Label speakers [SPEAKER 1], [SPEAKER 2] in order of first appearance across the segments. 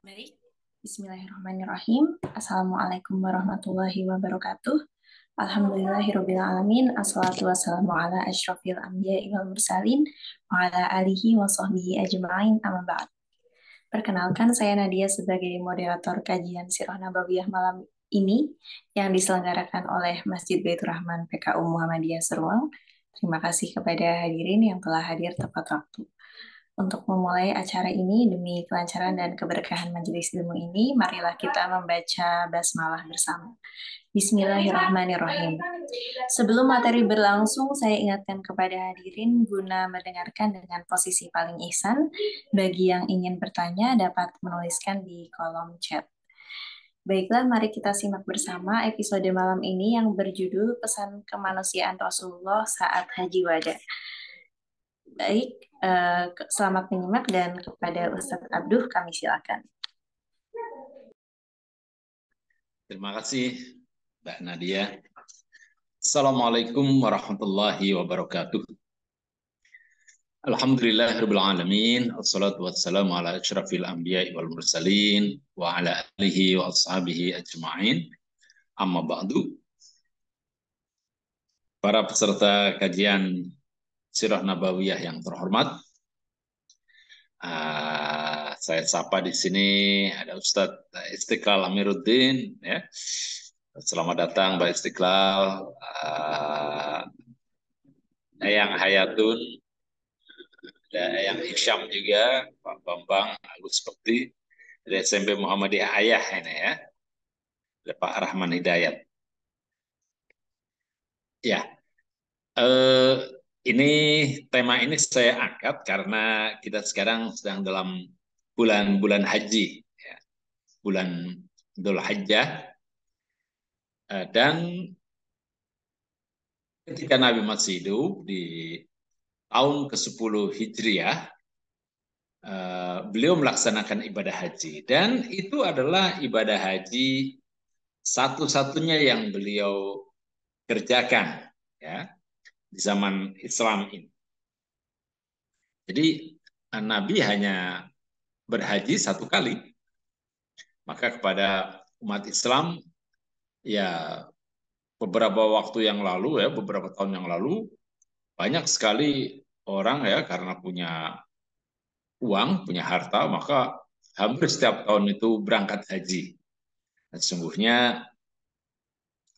[SPEAKER 1] Baik, Bismillahirrahmanirrahim. Assalamualaikum warahmatullahi wabarakatuh. Alhamdulillahirrabbilalamin. Assalatu wassalamu ala asyrafil anbiya'i wal mursalin wa ala alihi wa sahbihi ajma'in amma ba'd. Perkenalkan, saya Nadia sebagai moderator kajian Sirah Nabawiyah malam ini yang diselenggarakan oleh Masjid Baitur Rahman PKU Muhammadiyah Serwang. Terima kasih kepada hadirin yang telah hadir tepat waktu. Untuk memulai acara ini demi kelancaran dan keberkahan majelis ilmu ini, marilah kita membaca basmalah bersama. Bismillahirrahmanirrahim. Sebelum materi berlangsung, saya ingatkan kepada hadirin guna mendengarkan dengan posisi paling ihsan. Bagi yang ingin bertanya dapat menuliskan di kolom chat. Baiklah, mari kita simak bersama episode malam ini yang berjudul Pesan Kemanusiaan Rasulullah Saat Haji Wada. Baik, selamat menyimak dan kepada Ustadz Abduh kami silakan.
[SPEAKER 2] Terima kasih, Mbak Nadia. Assalamualaikum warahmatullahi wabarakatuh. Alhamdulillahirabbil alamin, wassalatu wassalamu ala asyrafil anbiya'i wal mursalin wa ala alihi wa ashabihi ajma'in. Amma ba'du. Para peserta kajian Sirah Nabawiyah yang terhormat, saya sapa di sini ada Ustadz Istiqlal Amiruddin, ya. Selamat datang Mbak Istiqlal, Eyang Hayatun, ada Eyang Hisham juga, Pak Bambang Agus Bekti dari SMP Muhammadiyah Ayah ini ya, ada Pak Rahman Hidayat. Ya, ini tema ini saya angkat karena kita sekarang sedang dalam bulan-bulan haji, ya. Bulan Dhul Hajjah, dan ketika Nabi masih hidup di tahun ke-10 Hijriah, beliau melaksanakan ibadah haji. Dan itu adalah ibadah haji satu-satunya yang beliau kerjakan, ya, di zaman Islam ini. Jadi Nabi hanya berhaji satu kali. Maka kepada umat Islam, ya, beberapa waktu yang lalu, ya, beberapa tahun yang lalu, banyak sekali orang, ya, karena punya uang, punya harta, maka hampir setiap tahun itu berangkat haji. Dan sesungguhnya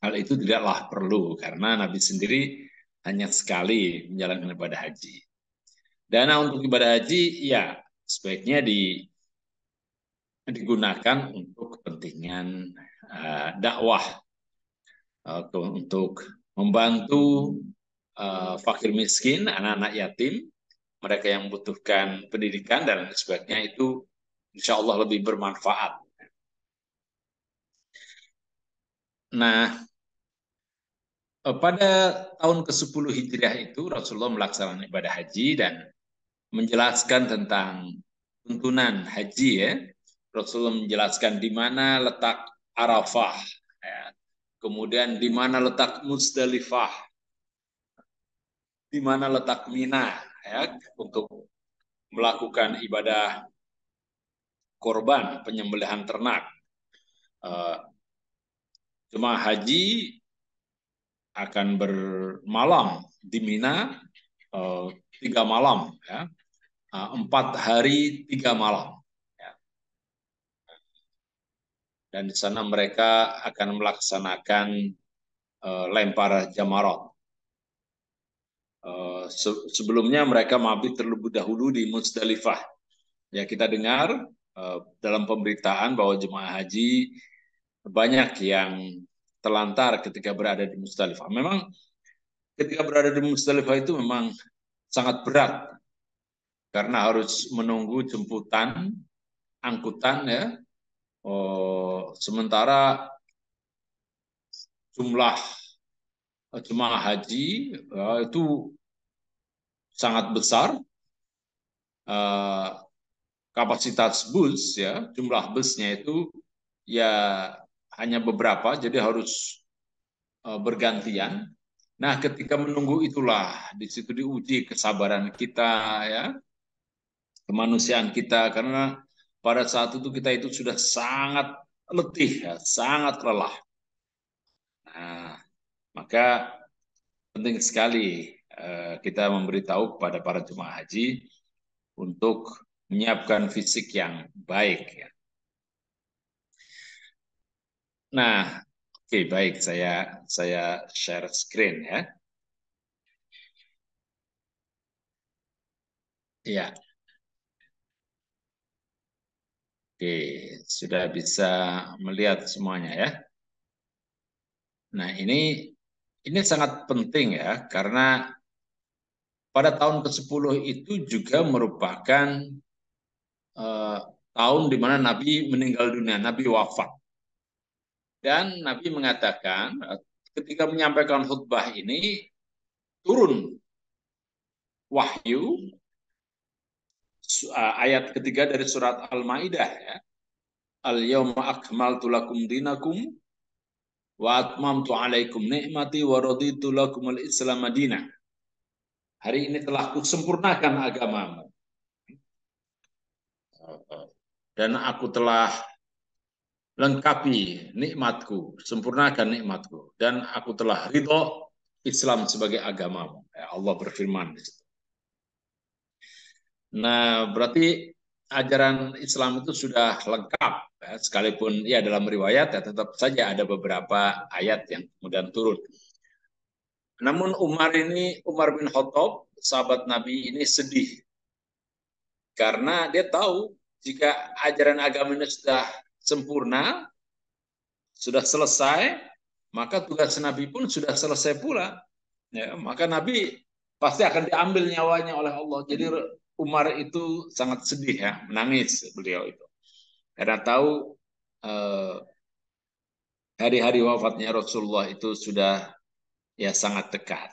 [SPEAKER 2] hal itu tidaklah perlu karena Nabi sendiri hanya sekali menjalankan ibadah haji. Dana untuk ibadah haji, ya, sebaiknya digunakan untuk kepentingan dakwah, untuk membantu fakir miskin, anak-anak yatim, mereka yang membutuhkan pendidikan dan sebagainya, itu insya Allah lebih bermanfaat. Nah, pada tahun ke-10 Hijriah itu Rasulullah melaksanakan ibadah haji dan menjelaskan tentang tuntunan haji, ya. Rasulullah menjelaskan di mana letak Arafah, ya. Kemudian di mana letak Musdalifah, di mana letak Mina, ya, untuk melakukan ibadah korban penyembelihan ternak. Jemaah haji akan bermalam di Mina 3 malam, ya. 4 hari 3 malam, ya. Dan di sana mereka akan melaksanakan lempar jamarat. Sebelumnya mereka mabit terlebih dahulu di Musdalifah. Ya, kita dengar dalam pemberitaan bahwa jemaah haji banyak yang terlantar ketika berada di Musdalifah. Memang ketika berada di Musdalifah itu memang sangat berat karena harus menunggu jemputan angkutan, ya. Sementara jumlah jemaah haji itu sangat besar, kapasitas bus, ya, jumlah busnya itu ya hanya beberapa, jadi harus bergantian. Nah, ketika menunggu itulah di situ diuji kesabaran kita, ya, kemanusiaan kita, karena pada saat itu kita itu sudah sangat letih, ya, sangat lelah. Nah, maka penting sekali kita memberitahu kepada para jemaah haji untuk menyiapkan fisik yang baik. Ya. Nah, oke, baik, saya share screen ya. Ya, oke, sudah bisa melihat semuanya ya. Nah, ini sangat penting ya, karena pada tahun ke-10 itu juga merupakan eh, tahun di mana Nabi meninggal dunia, Nabi wafat. Dan Nabi mengatakan ketika menyampaikan khutbah ini turun wahyu ayat ketiga dari surat Al-Maidah ya. Al-yawma akmaltu lakum dinakum wa atmamtu alaikum ni'mati wa raditu lakum al-islam madinah. Hari ini telah kusempurnakan agamamu dan aku telah lengkapi nikmatku, sempurnakan nikmatku, dan aku telah ridho Islam sebagai agamamu. Ya, Allah berfirman di situ. Nah, berarti ajaran Islam itu sudah lengkap, ya, sekalipun ya dalam riwayat ya tetap saja ada beberapa ayat yang kemudian turun. Namun Umar bin Khattab, sahabat Nabi ini sedih karena dia tahu jika ajaran agama ini sudah sempurna, sudah selesai, maka tugas Nabi pun sudah selesai pula. Ya, maka Nabi pasti akan diambil nyawanya oleh Allah. Jadi Umar itu sangat sedih ya, menangis beliau itu. Karena tahu eh, hari-hari wafatnya Rasulullah itu sudah ya sangat dekat.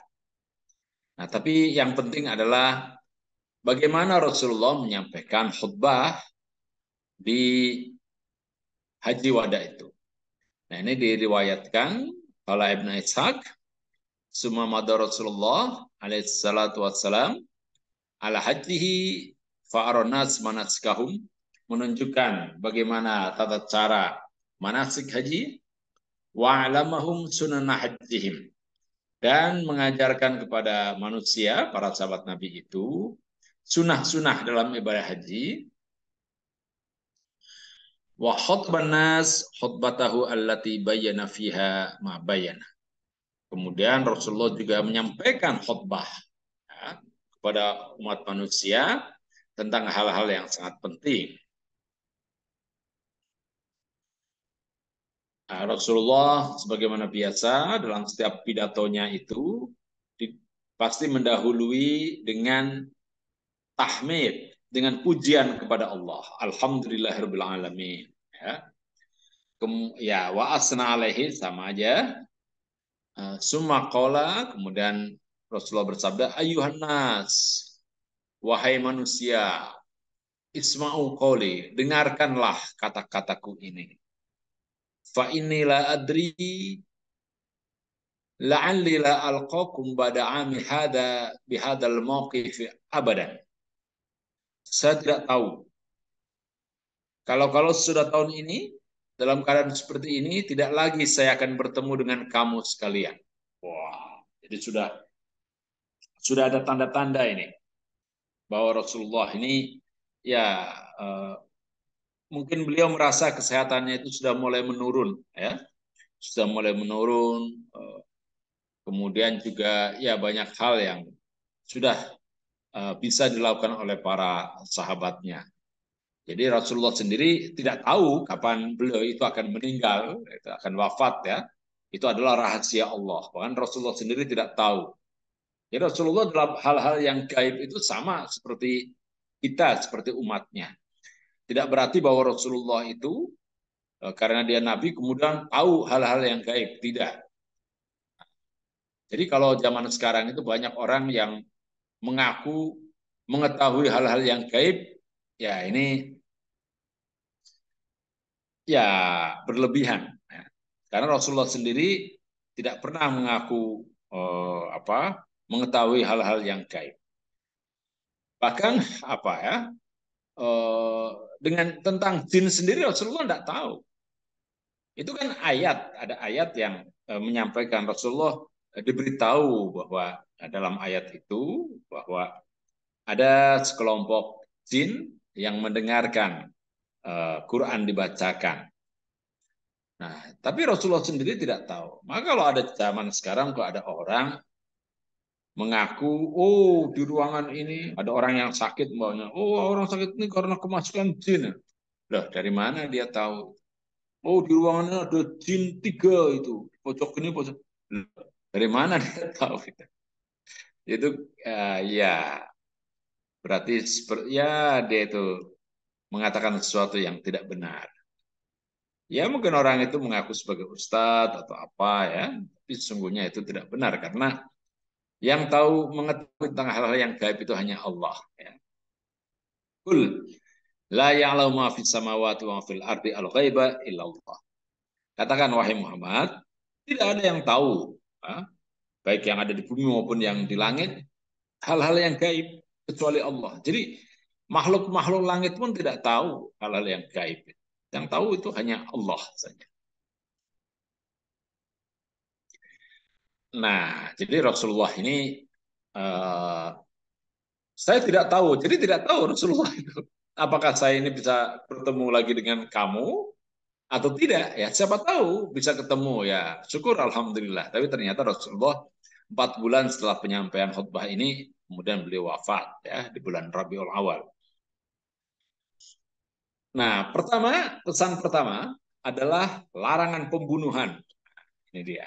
[SPEAKER 2] Nah, tapi yang penting adalah bagaimana Rasulullah menyampaikan khutbah di Haji Wada itu. Nah, ini diriwayatkan oleh Ibnu Ishaq, summa madha Rasulullah alaihi salatu wassalam ala hajihi fa'aronas manasikahum, menunjukkan bagaimana tata cara manasik haji, wa'alamahum sunan hajjihim, dan mengajarkan kepada manusia, para sahabat Nabi itu, sunah-sunah dalam ibadah haji, wa khutban nas khutbatahu allati bayyana fiha ma bayyana. Kemudian Rasulullah juga menyampaikan khutbah ya, kepada umat manusia tentang hal-hal yang sangat penting. Nah, Rasulullah sebagaimana biasa dalam setiap pidatonya itu pasti mendahului dengan tahmid, dengan pujian kepada Allah. Alhamdulillahirabbil alamin. Ya. Ya, wa asna alaihi sama aja. Summa qala, kemudian Rasulullah bersabda, ayuhan nas, wahai manusia, isma'u qawli, dengarkanlah kata-kataku ini. Fa inilah adri la'alli la alqakum ba'da 'ami hadha bihadzal mawqif abadan. Saya tidak tahu. Kalau sudah tahun ini dalam keadaan seperti ini tidak lagi saya akan bertemu dengan kamu sekalian. Wah, jadi sudah ada tanda-tanda ini bahwa Rasulullah ini ya mungkin beliau merasa kesehatannya itu sudah mulai menurun ya. Sudah mulai menurun, kemudian juga ya banyak hal yang sudah bisa dilakukan oleh para sahabatnya. Jadi Rasulullah sendiri tidak tahu kapan beliau itu akan meninggal, itu akan wafat ya. Itu adalah rahasia Allah. Bahkan Rasulullah sendiri tidak tahu. Jadi Rasulullah dalam hal-hal yang gaib itu sama seperti kita, seperti umatnya. Tidak berarti bahwa Rasulullah itu karena dia Nabi kemudian tahu hal-hal yang gaib. Tidak. Jadi kalau zaman sekarang itu banyak orang yang mengaku mengetahui hal-hal yang gaib, ya ini ya berlebihan. Karena Rasulullah sendiri tidak pernah mengaku mengetahui hal-hal yang gaib. Bahkan apa ya? dengan tentang jin sendiri Rasulullah tidak tahu. Itu kan ayat, ada ayat yang menyampaikan Rasulullah diberitahu bahwa dalam ayat itu bahwa ada sekelompok jin yang mendengarkan Quran dibacakan. Nah, tapi Rasulullah sendiri tidak tahu. Maka kalau ada zaman sekarang, kalau ada orang mengaku, oh di ruangan ini ada orang yang sakit, mbaknya, oh orang sakit ini karena kemasukan jin. Loh, dari mana dia tahu? Oh di ruangannya ada jin 3 itu, pojok ini pojok. Loh, dari mana dia tahu? Itu ya berarti ya dia itu mengatakan sesuatu yang tidak benar. Ya mungkin orang itu mengaku sebagai ustadz atau apa ya, tapi sesungguhnya itu tidak benar karena yang tahu mengetahui tentang hal-hal yang gaib itu hanya Allah. Ya. Kul la ya'lamu ma fis samawati wa fil ardi al-ghaiba illallah. Katakan wahai Muhammad, tidak ada yang tahu, baik yang ada di bumi maupun yang di langit, hal-hal yang gaib kecuali Allah. Jadi makhluk-makhluk langit pun tidak tahu hal-hal yang gaib. Yang tahu itu hanya Allah saja. Nah, jadi Rasulullah ini saya tidak tahu. Jadi tidak tahu Rasulullah itu apakah saya ini bisa bertemu lagi dengan kamu atau tidak. Ya, siapa tahu bisa ketemu ya. Syukur alhamdulillah. Tapi ternyata Rasulullah 4 bulan setelah penyampaian khutbah ini kemudian beliau wafat ya di bulan Rabiul Awal. Nah, pesan pertama adalah larangan pembunuhan. Ini dia.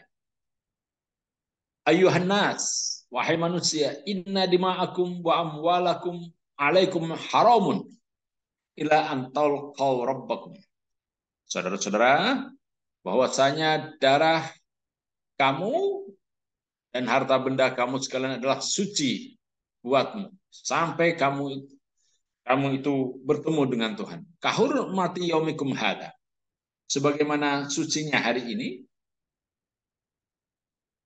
[SPEAKER 2] Ayuhan nas, wahai manusia, inna dima'akum wa amwalakum alaikum haramun ila antal qaw rabbakum. Saudara-saudara, bahwasanya darah kamu dan harta benda kamu sekalian adalah suci buatmu sampai kamu itu bertemu dengan Tuhan. Kahur mati yaumikum hada. Sebagaimana sucinya hari ini,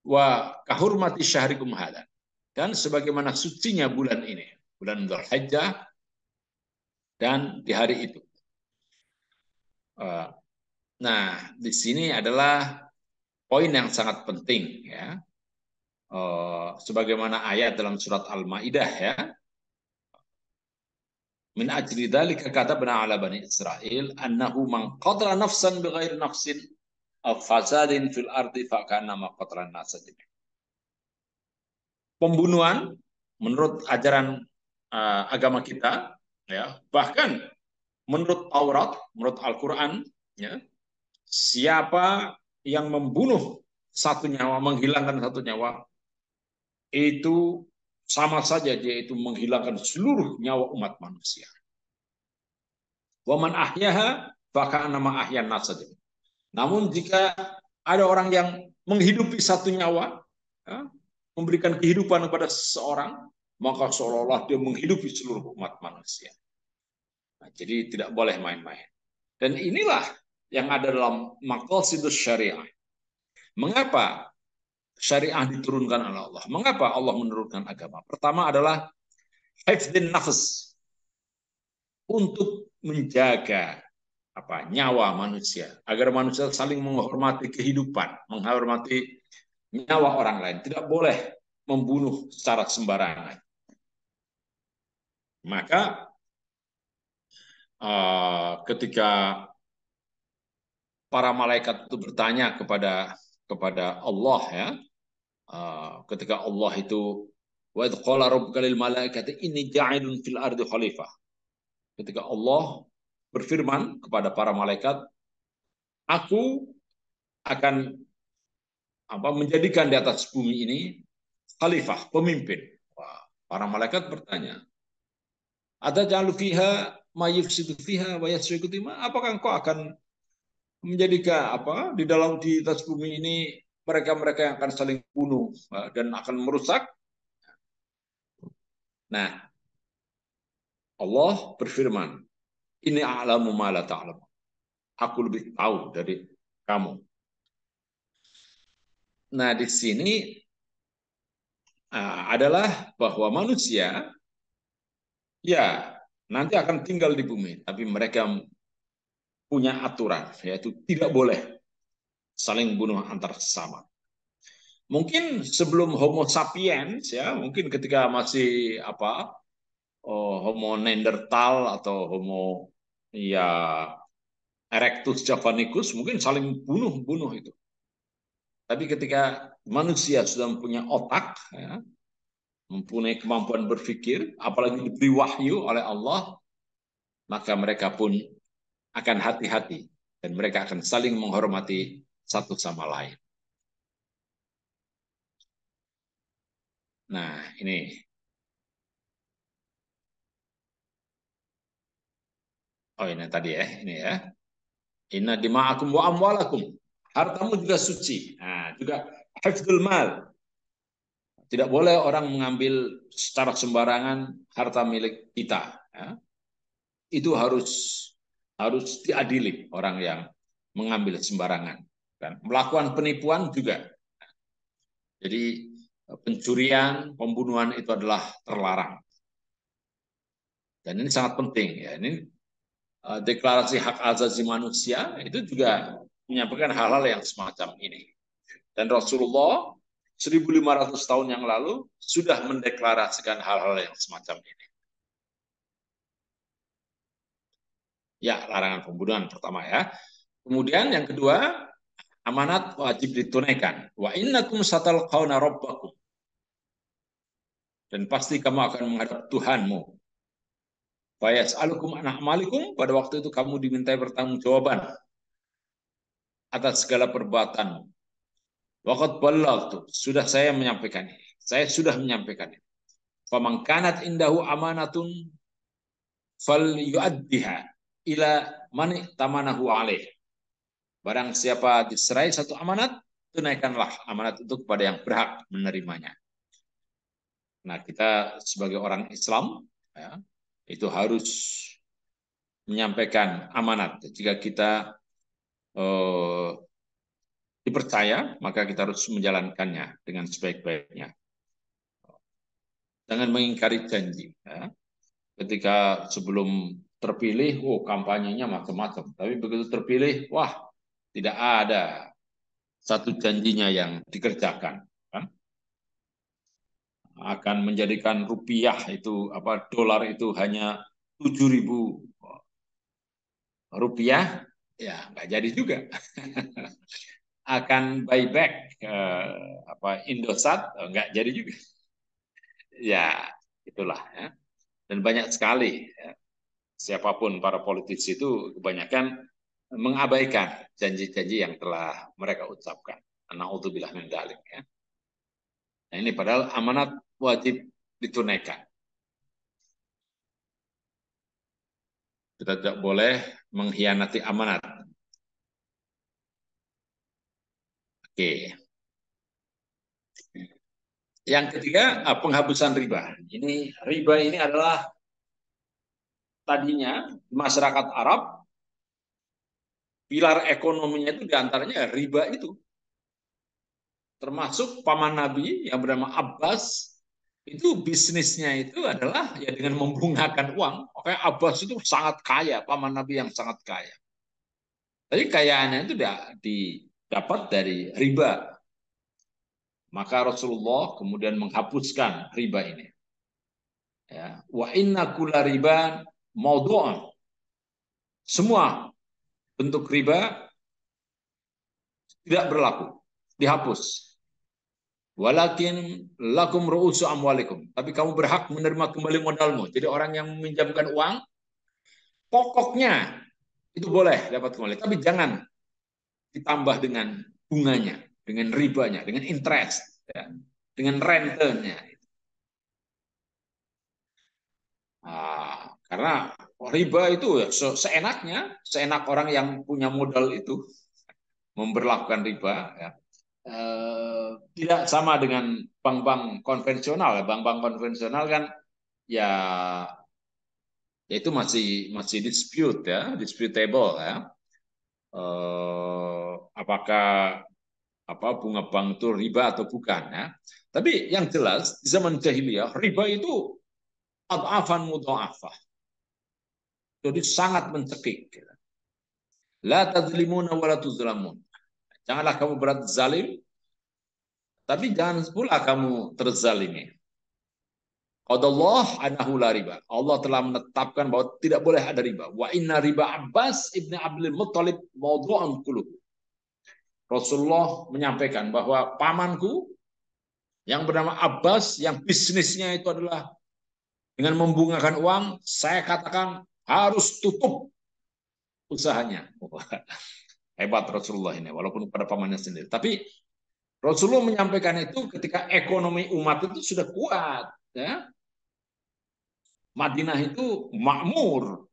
[SPEAKER 2] wa kahurmati syahrikum hada. Dan sebagaimana sucinya bulan ini, bulan Dzulhijjah dan di hari itu. Nah, di sini adalah poin yang sangat penting ya. Sebagaimana ayat dalam surat Al-Maidah ya. Min ajli dzalika katabna ala bani Israil annahu man qatala nafsan bighairi nafsin aw fasadin fil ardi fa kana ma qatala an-nasa jami'an. Pembunuhan menurut ajaran agama kita ya, bahkan menurut Taurat, menurut Al-Qur'an ya, siapa yang membunuh satu nyawa, menghilangkan satu nyawa, itu sama saja dia itu menghilangkan seluruh nyawa umat manusia. Waman ahyaha faka'annama ahyan nas saja. Namun jika ada orang yang menghidupi satu nyawa, ya, memberikan kehidupan kepada seseorang, maka seolah-olah dia menghidupi seluruh umat manusia. Nah, jadi tidak boleh main-main. Dan inilah yang ada dalam maqasidus syariah. Mengapa syariah diturunkan oleh Allah? Mengapa Allah menurunkan agama? Pertama adalah hifdzin nafs, untuk menjaga nyawa manusia, agar manusia saling menghormati kehidupan, menghormati nyawa orang lain, tidak boleh membunuh secara sembarangan. Maka ketika para malaikat itu bertanya kepada Allah ya, ketika Allah itu wa idh qala rabbuka lil malaikati inni ja'ilun fil ardi khalifah. Ketika Allah berfirman kepada para malaikat, aku akan menjadikan di atas bumi ini khalifah, pemimpin. Wah, para malaikat bertanya, Ataj'alu fiha ma yufsidu fiha wa yasfiku dima? Apakah engkau akan menjadikan di atas bumi ini mereka-mereka yang akan saling bunuh dan akan merusak? Nah, Allah berfirman, ini a'lamu ma la ta'lamu. Aku lebih tahu dari kamu. Nah, di sini adalah bahwa manusia ya nanti akan tinggal di bumi, tapi mereka punya aturan, yaitu tidak boleh saling bunuh antar sesama. Mungkin sebelum Homo sapiens, ya, mungkin ketika masih Homo Neanderthal atau Homo ya Erectus javanicus, mungkin saling bunuh-bunuh itu. Tapi ketika manusia sudah mempunyai otak, ya, mempunyai kemampuan berpikir, apalagi diberi wahyu oleh Allah, maka mereka pun akan hati-hati dan mereka akan saling menghormati satu sama lain. Nah, ini. Oh, ini tadi ya, ini ya. Inna dima'akum wa amwalakum. Hartamu juga suci. Nah, juga hifdzul mal. Tidak boleh orang mengambil secara sembarangan harta milik kita. Ya. Itu harus diadili orang yang mengambil sembarangan. Dan melakukan penipuan juga. Jadi pencurian, pembunuhan itu adalah terlarang. Dan ini sangat penting. Ya. Ini deklarasi hak asasi manusia itu juga menyampaikan hal-hal yang semacam ini. Dan Rasulullah 1.500 tahun yang lalu sudah mendeklarasikan hal-hal yang semacam ini. Ya, larangan pembunuhan pertama ya. Kemudian yang kedua, amanat wajib ditunaikan. Wa innakum satalqauna rabbakum. Dan pasti kamu akan menghadap Tuhanmu. Fa yas'alukum an a'malikum, pada waktu itu kamu dimintai pertanggungjawaban atas segala perbuatanmu. Waqad ballaghtu, sudah saya menyampaikan ini. Saya sudah menyampaikan ini. Faman kanat indahu amanatun falyu'addiha ila man tamanahu alaih. Barang siapa diserai satu amanat, tunaikanlah amanat itu kepada yang berhak menerimanya. Nah, kita sebagai orang Islam ya, itu harus menyampaikan amanat. Jika kita dipercaya, maka kita harus menjalankannya dengan sebaik-baiknya. Jangan mengingkari janji. Ya. Ketika sebelum terpilih, kampanyenya macam-macam. Tapi begitu terpilih, wah, tidak ada satu janjinya yang dikerjakan. Kan? Akan menjadikan rupiah itu, dolar itu hanya 7.000 rupiah, ya nggak jadi juga. Akan buyback Indosat, nggak jadi juga. Ya, itulah ya. Dan banyak sekali ya, siapapun para politisi itu kebanyakan mengabaikan janji-janji yang telah mereka ucapkan. Na'udzubillah min dzalik ya. Nah, ini padahal amanat wajib ditunaikan. Kita tidak boleh mengkhianati amanat. Oke. Yang ketiga, penghapusan riba. Riba ini adalah tadinya masyarakat Arab, pilar ekonominya itu diantaranya riba itu. Termasuk paman Nabi yang bernama Abbas, itu bisnisnya itu adalah ya dengan membungakan uang. Makanya Abbas itu sangat kaya, paman Nabi yang sangat kaya. Tapi kekayaannya itu didapat dari riba. Maka Rasulullah kemudian menghapuskan riba ini. Ya. Wa inna kulla riba maudhu'un. Semua bentuk riba tidak berlaku, dihapus. Walakin lakum ru'usu amwalikum. Tapi kamu berhak menerima kembali modalmu. Jadi orang yang meminjamkan uang, pokoknya itu boleh dapat kembali. Tapi jangan ditambah dengan bunganya, dengan ribanya, dengan interest, ya, dengan rentenya. Karena riba itu ya, seenak orang yang punya modal itu memperlakukan riba. Ya. Tidak sama dengan bank-bank konvensional. Bank-bank konvensional kan ya itu masih disputable ya. Apakah bunga bank itu riba atau bukan ya. Tapi yang jelas di zaman jahiliyah riba itu adhafan mudha'afah. Jadi sangat mencekik. La tadzlimuna wa la tuzlamun. Janganlah kamu berat zalim, tapi jangan pula kamu terzalimi. Qadallah anahu la riba. Allah telah menetapkan bahwa tidak boleh ada riba. Wa inna riba Abbas ibni Abdul Muttalib mawdu'an qulub. Rasulullah menyampaikan bahwa pamanku yang bernama Abbas, yang bisnisnya itu adalah dengan membungakan uang, saya katakan harus tutup usahanya. Hebat Rasulullah ini, walaupun pada pamannya sendiri. Tapi Rasulullah menyampaikan itu ketika ekonomi umat itu sudah kuat. Ya. Madinah itu makmur,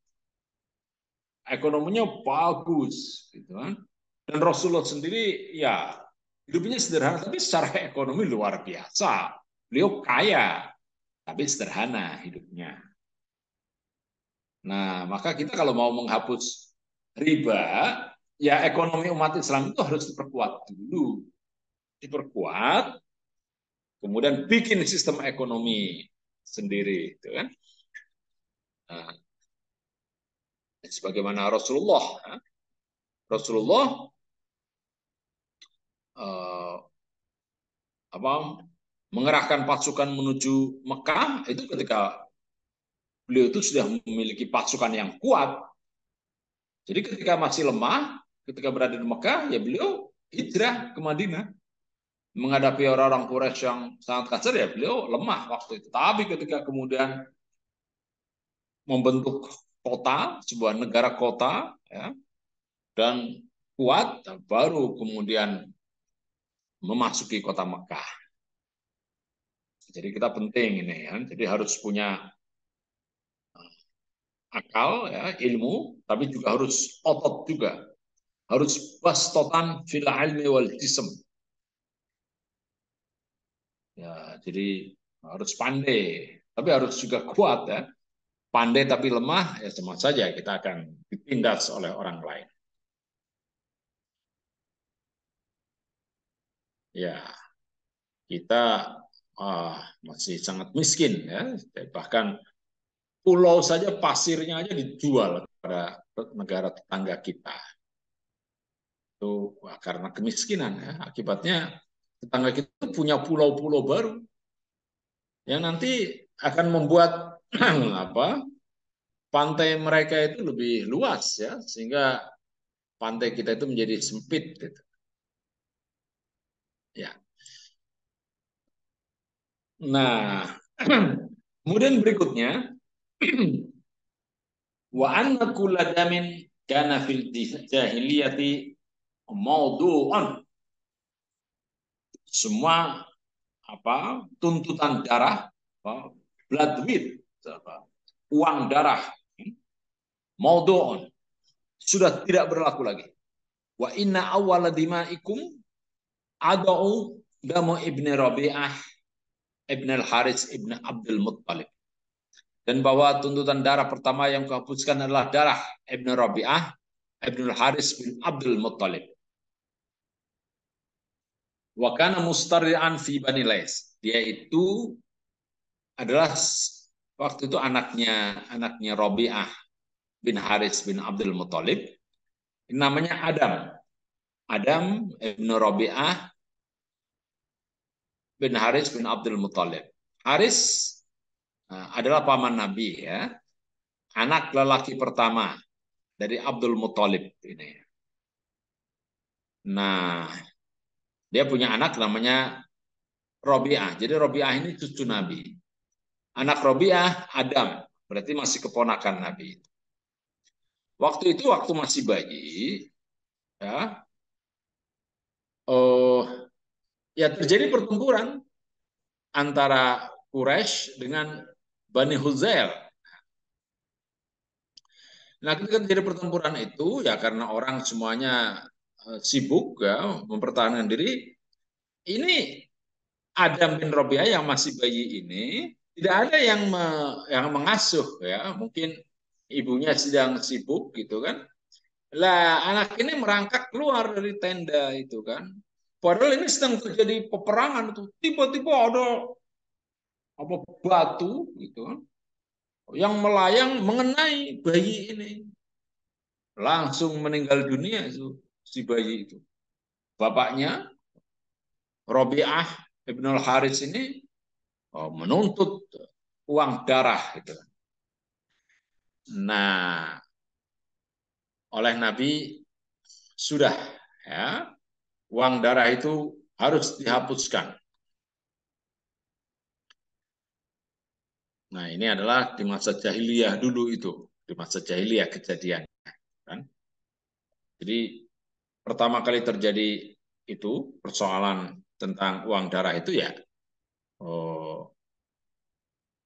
[SPEAKER 2] ekonominya bagus, gitu kan. Dan Rasulullah sendiri ya hidupnya sederhana, tapi secara ekonomi luar biasa. Beliau kaya, tapi sederhana hidupnya. Nah, maka kita kalau mau menghapus riba, ya ekonomi umat Islam itu harus diperkuat dulu. Diperkuat, kemudian bikin sistem ekonomi sendiri, gitu kan. Nah, sebagaimana Rasulullah eh, apa mengerahkan pasukan menuju Mekah itu ketika beliau itu sudah memiliki pasukan yang kuat. Jadi ketika masih lemah, ketika berada di Mekah, ya beliau hijrah ke Madinah. Menghadapi orang-orang Quraisy yang sangat kasar, ya beliau lemah waktu itu. Tapi ketika kemudian membentuk kota, sebuah negara kota, ya, dan kuat, baru kemudian memasuki kota Mekah. Jadi kita penting ini, ya. Jadi harus punya akal, ya, ilmu, tapi juga harus otot juga. Harus bastotan fil ilmi wal jism. Ya, jadi harus pandai, tapi harus juga kuat, ya. Pandai tapi lemah, ya sama saja kita akan ditindas oleh orang lain. Ya, kita masih sangat miskin, ya. Bahkan pulau saja pasirnya aja dijual kepada negara tetangga kita. Itu karena kemiskinan, ya. Akibatnya tetangga kita punya pulau-pulau baru yang nanti akan membuat apa pantai mereka itu lebih luas, ya, sehingga pantai kita itu menjadi sempit gitu. Ya. Nah, kemudian berikutnya wa anna kulla damin kana fil jahiliyati mawdu'un. Semua tuntutan darah, blood with, uang darah, mawdu'un, sudah tidak berlaku lagi. Wa inna awwala dimaikum adau damu ibni Rabi'ah ibn al-Haris ibn Abdul Muttalib. Dan bahwa tuntutan darah pertama yang kuhapuskan adalah darah Ibn Rabi'ah Ibn al-Haris bin Abdul Muttalib. Wa kana mustari'an fi Bani Lais. Dia itu adalah waktu itu anaknya Rabi'ah bin Haris bin Abdul Muttalib. Namanya Adam. Adam Ibn Rabi'ah bin Haris bin Abdul Muttalib. Haris adalah paman Nabi, ya. Anak lelaki pertama dari Abdul Muttalib ini. Nah, dia punya anak namanya Robiah. Jadi Robiah ini cucu Nabi. Anak Robiah Adam, berarti masih keponakan Nabi. Waktu itu waktu masih bayi, ya, ya terjadi pertempuran antara Quraisy dengan Bani Huzail. Nah, ketika terjadi pertempuran itu, ya karena orang semuanya sibuk, ya, mempertahankan diri, ini Adam bin Robiah yang masih bayi ini tidak ada yang mengasuh, ya. Mungkin ibunya sedang sibuk gitu kan. Lah anak ini merangkak keluar dari tenda itu kan. Padahal ini sedang terjadi peperangan itu. Tiba-tiba ada apa batu gitu kan. yang melayang mengenai bayi ini. Langsung meninggal dunia itu si bayi itu. Bapaknya Robi'ah Ibnul Haris ini menuntut uang darah gitu. Nah, oleh Nabi sudah ya, uang darah itu harus dihapuskan. Nah, ini adalah di masa jahiliyah dulu itu, di masa jahiliyah kejadian kan. Jadi pertama kali terjadi itu persoalan tentang uang darah itu ya, oh,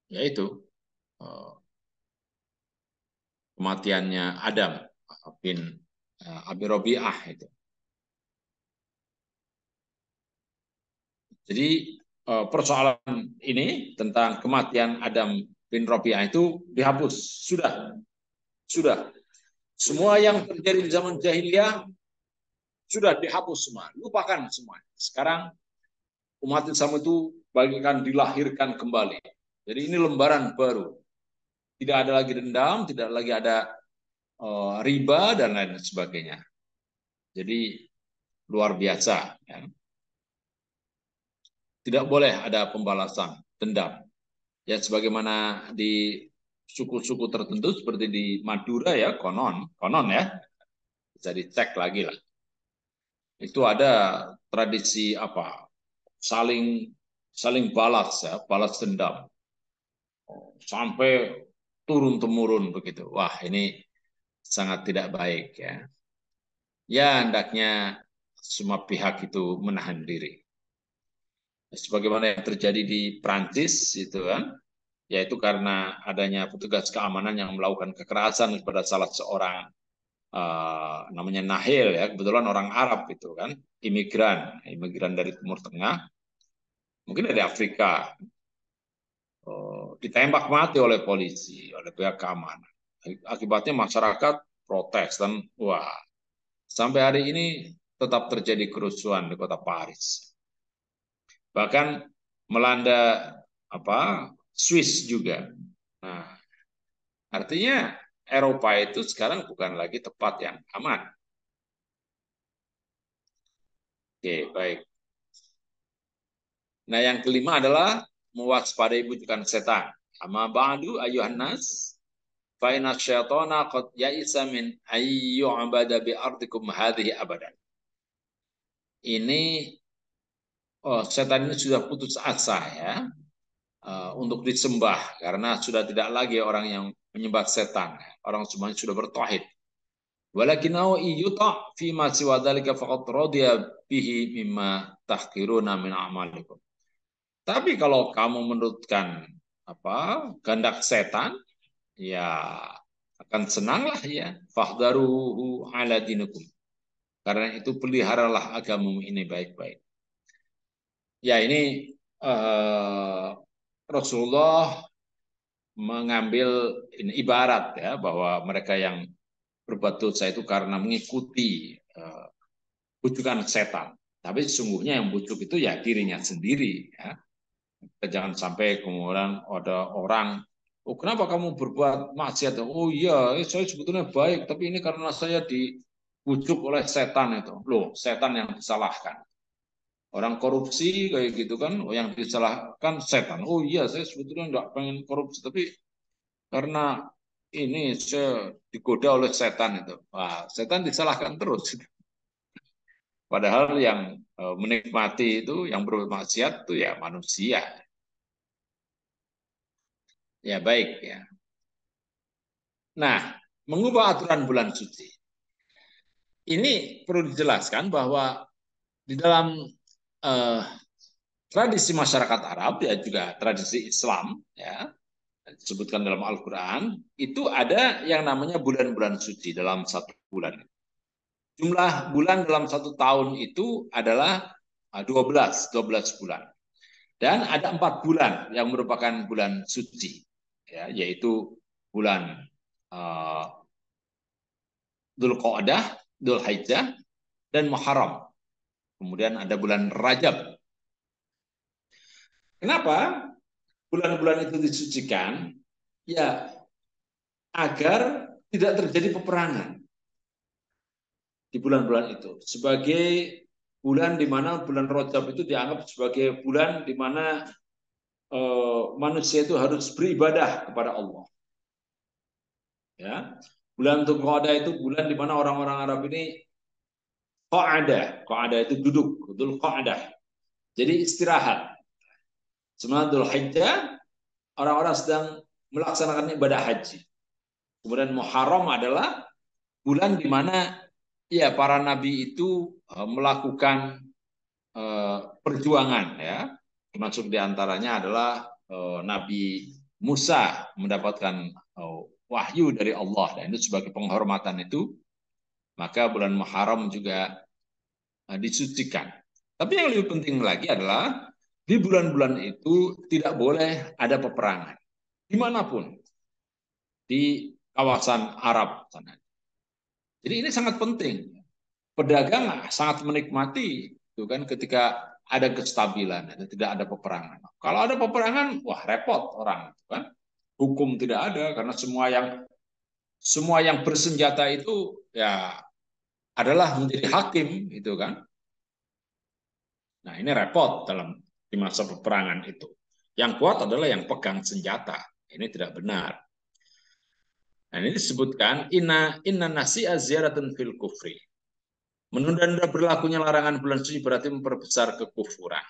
[SPEAKER 2] yaitu kematiannya Adam bin Abi Robi'ah itu. Jadi persoalan ini tentang kematian Adam bin Robi'ah itu dihapus. Sudah. Semua yang terjadi di zaman jahiliyah sudah dihapus semua, lupakan semua. Sekarang umat Islam itu bagikan dilahirkan kembali. Jadi ini lembaran baru. Tidak ada lagi dendam, tidak lagi ada riba dan lain sebagainya. Jadi luar biasa. Ya. Tidak boleh ada pembalasan dendam. Ya sebagaimana di suku-suku tertentu seperti di Madura ya, konon ya, bisa dicek lagi lah. Itu ada tradisi apa? Saling saling balas ya, balas dendam. Sampai turun temurun begitu. Wah, ini sangat tidak baik ya. Ya, hendaknya semua pihak itu menahan diri. Sebagaimana yang terjadi di Prancis itu kan, yaitu karena adanya petugas keamanan yang melakukan kekerasan kepada salah seorang namanya Nahil ya, kebetulan orang Arab itu kan, imigran dari Timur Tengah, mungkin dari Afrika, ditembak mati oleh polisi, oleh pihak keamanan. Akibatnya masyarakat protes dan wah, sampai hari ini tetap terjadi kerusuhan di kota Paris. Bahkan melanda apa Swiss juga. Nah, artinya Eropa itu sekarang bukan lagi tempat yang aman. Oke, baik. Nah, yang kelima adalah mewaspadai bujukan setan. Amma ba'du ayuhan nas fa inna syaitana qad ya'isa min ayyu'bada bi ardikum hadhihi abadan. Ini setan ini sudah putus asa ya untuk disembah karena sudah tidak lagi orang yang menyembah setan. Orang semuanya sudah bertauhid. Walakinau iyuta fi ma siwa dzalika faqad radiya bihi mimma tahqiruna min a'malikum. Tapi kalau kamu menurutkan apa kehendak setan, ya akan senanglah ya. Fahdaruhu ala dinukum. Karena itu peliharalah agamamu ini baik-baik. Ya ini Rasulullah mengambil ini ibarat ya bahwa mereka yang berbuat dosa itu karena mengikuti bujukan setan. Tapi sesungguhnya yang bujuk itu ya dirinya sendiri. Ya. Jangan sampai kemudian ada orang, oh kenapa kamu berbuat maksiat? Oh iya, saya sebetulnya baik, tapi ini karena saya dibujuk oleh setan itu. Loh, setan yang disalahkan. Orang korupsi kayak gitu kan, yang disalahkan setan. Oh iya, saya sebetulnya nggak pengen korupsi, tapi karena ini saya digoda oleh setan itu. Wah, setan disalahkan terus. Padahal yang menikmati itu, yang bermaksiat itu ya manusia. Ya baik ya. Nah, mengubah aturan bulan suci. Ini perlu dijelaskan bahwa di dalam eh, tradisi masyarakat Arab ya juga tradisi Islam ya disebutkan dalam Al-Quran itu ada yang namanya bulan-bulan suci dalam satu bulan. Jumlah bulan dalam satu tahun itu adalah 12 bulan. Dan ada 4 bulan yang merupakan bulan suci, ya, yaitu bulan Dzulqa'dah, Dzulhijjah, dan Muharram. Kemudian ada bulan Rajab. Kenapa bulan-bulan itu disucikan? Ya, agar tidak terjadi peperangan di bulan-bulan itu. Sebagai bulan di mana bulan Rajab itu dianggap sebagai bulan di mana manusia itu harus beribadah kepada Allah. Ya, bulan Dzulqa'dah itu bulan di mana orang-orang Arab ini qa'adah itu duduk, Dzulqa'dah. Jadi istirahat. Sementara Dzulhijjah orang-orang sedang melaksanakan ibadah haji. Kemudian Muharram adalah bulan di mana ya para nabi itu melakukan perjuangan ya. Termasuk diantaranya adalah Nabi Musa mendapatkan wahyu dari Allah dan itu sebagai penghormatan itu maka bulan Muharram juga disucikan. Tapi yang lebih penting lagi adalah di bulan-bulan itu tidak boleh ada peperangan dimanapun di kawasan Arab sana. Jadi ini sangat penting. Pedagang sangat menikmati itu kan ketika ada kestabilan, tidak ada peperangan. Kalau ada peperangan, wah repot orang, kan? Hukum tidak ada karena semua yang bersenjata itu ya adalah menjadi hakim, itu kan. Nah ini repot di masa peperangan itu. Yang kuat adalah yang pegang senjata. Ini tidak benar. Nah ini disebutkan inna nasi'a ziyaratun fil kufri. Menunda-nunda berlakunya larangan bulan suci berarti memperbesar kekufuran.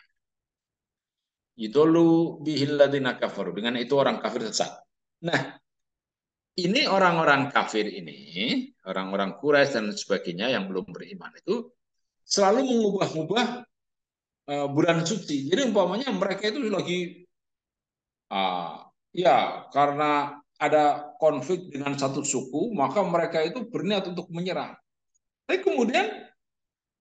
[SPEAKER 2] Yudolu bihil ladina kafaru. Dengan itu orang kafir sesat. Nah, ini orang-orang kafir ini, orang-orang Quraisy dan sebagainya yang belum beriman itu selalu mengubah-ubah bulan suci. Jadi umpamanya mereka itu lagi ya karena ada konflik dengan satu suku, maka mereka itu berniat untuk menyerang. Tapi kemudian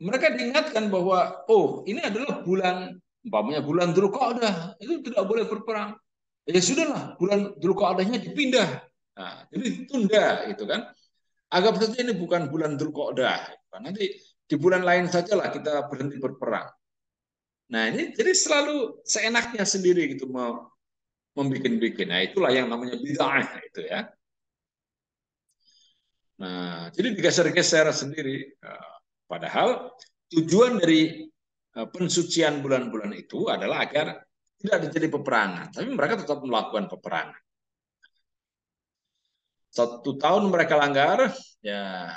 [SPEAKER 2] mereka diingatkan bahwa oh ini adalah bulan umpamanya bulan Dzulqa'dah itu tidak boleh berperang. Ya sudahlah bulan Dzulqa'dahnya dipindah. Nah, jadi ditunda itu kan. Anggap saja ini bukan bulan Dzulqa'dah. Nanti di bulan lain sajalah kita berhenti berperang. Nah ini jadi selalu seenaknya sendiri gitu membikin-bikin. Nah itulah yang namanya bid'ah itu ya. Nah jadi digeser-geser sendiri. Padahal tujuan dari pensucian bulan-bulan itu adalah agar tidak terjadi peperangan. Tapi mereka tetap melakukan peperangan. Satu tahun mereka langgar, ya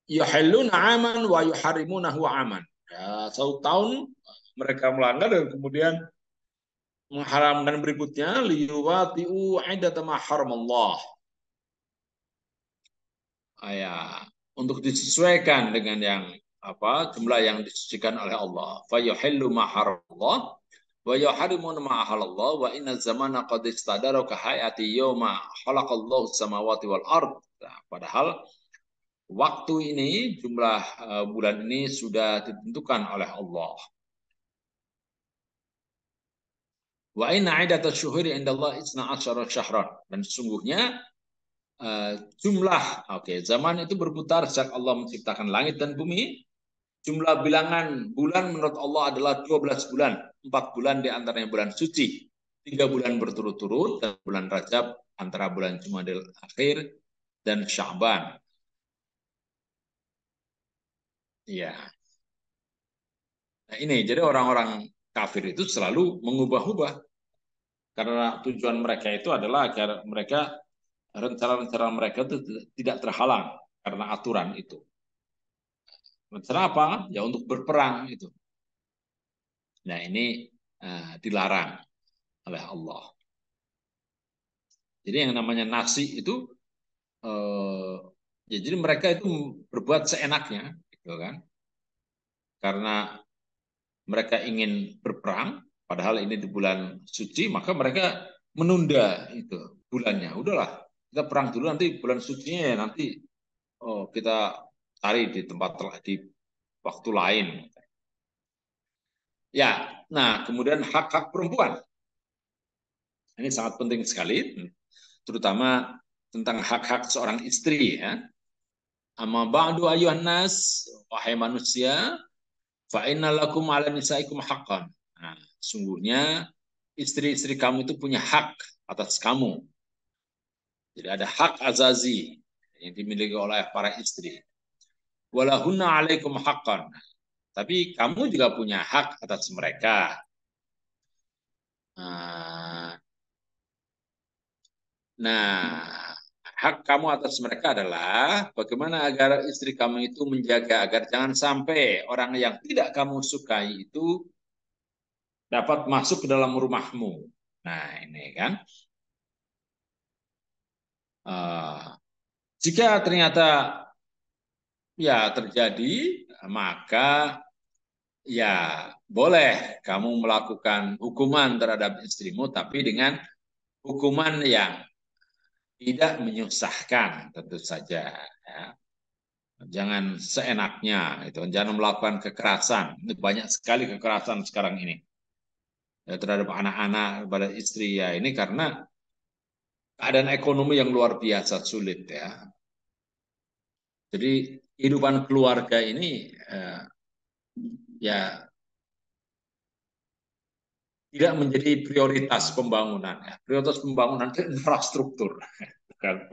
[SPEAKER 2] yuhilluna aman wa yuharrimunahu aman. Ya, satu tahun mereka melanggar dan kemudian mengharamkan berikutnya liyuwatiu aidata ma haramallah. Ya, untuk disesuaikan dengan yang jumlah yang disucikan oleh Allah. Fa yuhillu ma haramallah wa yuharrimuna ma ahallallah wa inna zamana qad istadara ka hayati yawma khalaqallahu samawati wal ard. Nah, padahal waktu ini jumlah bulan ini sudah ditentukan oleh Allah. Wa inna iddatash syuhuri indallah 12 syahran. Dan sesungguhnya jumlah zaman itu berputar sejak Allah menciptakan langit dan bumi. Jumlah bilangan bulan menurut Allah adalah 12 bulan. 4 bulan di antaranya bulan suci. 3 bulan berturut-turut dan bulan Rajab antara bulan Jumadil Akhir dan Sya'ban. Iya. Nah ini jadi orang-orang kafir itu selalu mengubah-ubah karena tujuan mereka itu adalah agar mereka rencana-rencana mereka itu tidak terhalang karena aturan itu. Rencana apa? Ya untuk berperang itu. Nah ini dilarang oleh Allah. Jadi yang namanya nasi itu ya jadi mereka itu berbuat seenaknya, gitu kan? Karena mereka ingin berperang, padahal ini di bulan suci, maka mereka menunda itu bulannya. Udahlah, kita perang dulu nanti bulan sucinya ya nanti kita cari di tempat di waktu lain. Ya, nah kemudian hak-hak perempuan. Ini sangat penting sekali, terutama tentang hak-hak seorang istri ya. Amma ba'du ayuhan nas, wahai manusia, fa inna lakum 'ala nisaikum haqqan. Nah, sungguhnya istri-istri kamu itu punya hak atas kamu. Jadi ada hak azazi yang dimiliki oleh para istri. Walahunna alaikum haqqan. Tapi kamu juga punya hak atas mereka. Nah, hak kamu atas mereka adalah bagaimana agar istri kamu itu menjaga agar jangan sampai orang yang tidak kamu sukai itu dapat masuk ke dalam rumahmu. Nah, ini kan. Jika ternyata ya terjadi, maka ya boleh kamu melakukan hukuman terhadap istrimu, tapi dengan hukuman yang tidak menyusahkan tentu saja. Ya. Jangan seenaknya, itu. Jangan melakukan kekerasan. Banyak sekali kekerasan sekarang ini ya, terhadap anak-anak, pada istri ya. Ini karena keadaan ekonomi yang luar biasa sulit ya. Jadi kehidupan keluarga ini ya tidak menjadi prioritas pembangunan. Ya. Prioritas pembangunan itu infrastruktur, kan?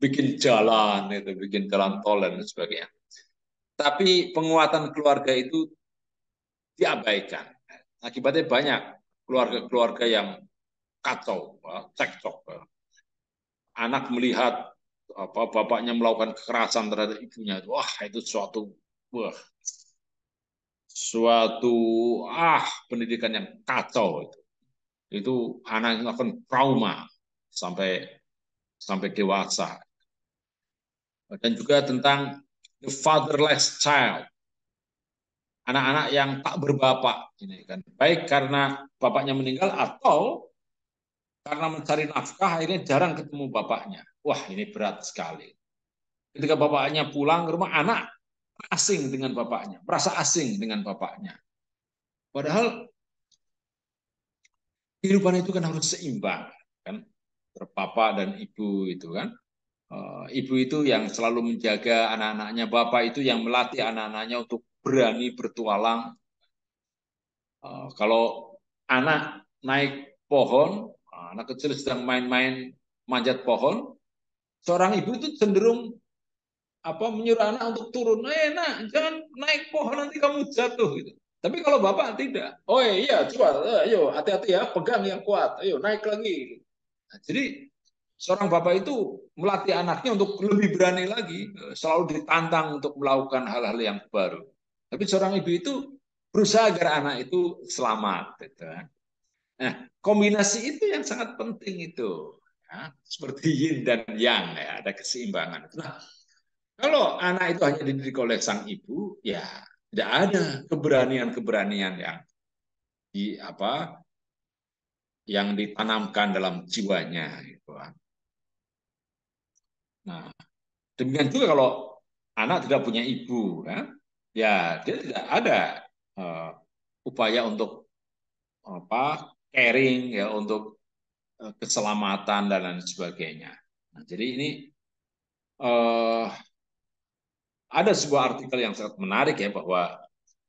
[SPEAKER 2] Bikin jalan itu, bikin jalan tol dan sebagainya. Tapi penguatan keluarga itu diabaikan. Akibatnya banyak keluarga-keluarga yang kacau, cekcok. Anak melihat bapaknya melakukan kekerasan terhadap ibunya, wah itu wah, suatu pendidikan yang kacau itu. Itu anak yang akan trauma sampai sampai dewasa. Dan juga tentang the fatherless child, anak-anak yang tak berbapak ini kan, baik karena bapaknya meninggal atau karena mencari nafkah akhirnya jarang ketemu bapaknya. Wah, ini berat sekali. Ketika bapaknya pulang ke rumah, anak asing dengan bapaknya, merasa asing dengan bapaknya. Padahal kehidupan itu kan harus seimbang, kan? Bapak dan ibu itu kan. Ibu itu yang selalu menjaga anak-anaknya, bapak itu yang melatih anak-anaknya untuk berani bertualang. Kalau anak naik pohon, anak kecil sedang main-main manjat pohon, seorang ibu itu cenderung menyuruh anak untuk turun. Nak, jangan naik pohon nanti kamu jatuh gitu. Tapi kalau bapak tidak, oh iya coba, ayo hati-hati ya, pegang yang kuat, ayo naik lagi. Nah, jadi seorang bapak itu melatih anaknya untuk lebih berani lagi, selalu ditantang untuk melakukan hal-hal yang baru. Tapi seorang ibu itu berusaha agar anak itu selamat. Gitu. Nah, kombinasi itu yang sangat penting itu. Ya, seperti yin dan yang, ya, ada keseimbangan. Nah, kalau anak itu hanya dididik oleh sang ibu, ya tidak ada keberanian-keberanian yang di yang ditanamkan dalam jiwanya. Gitu. Nah, demikian juga kalau anak tidak punya ibu, ya dia tidak ada uh, upaya untuk caring ya untuk keselamatan dan lain sebagainya. Nah, jadi ini uh, ada sebuah artikel yang sangat menarik ya bahwa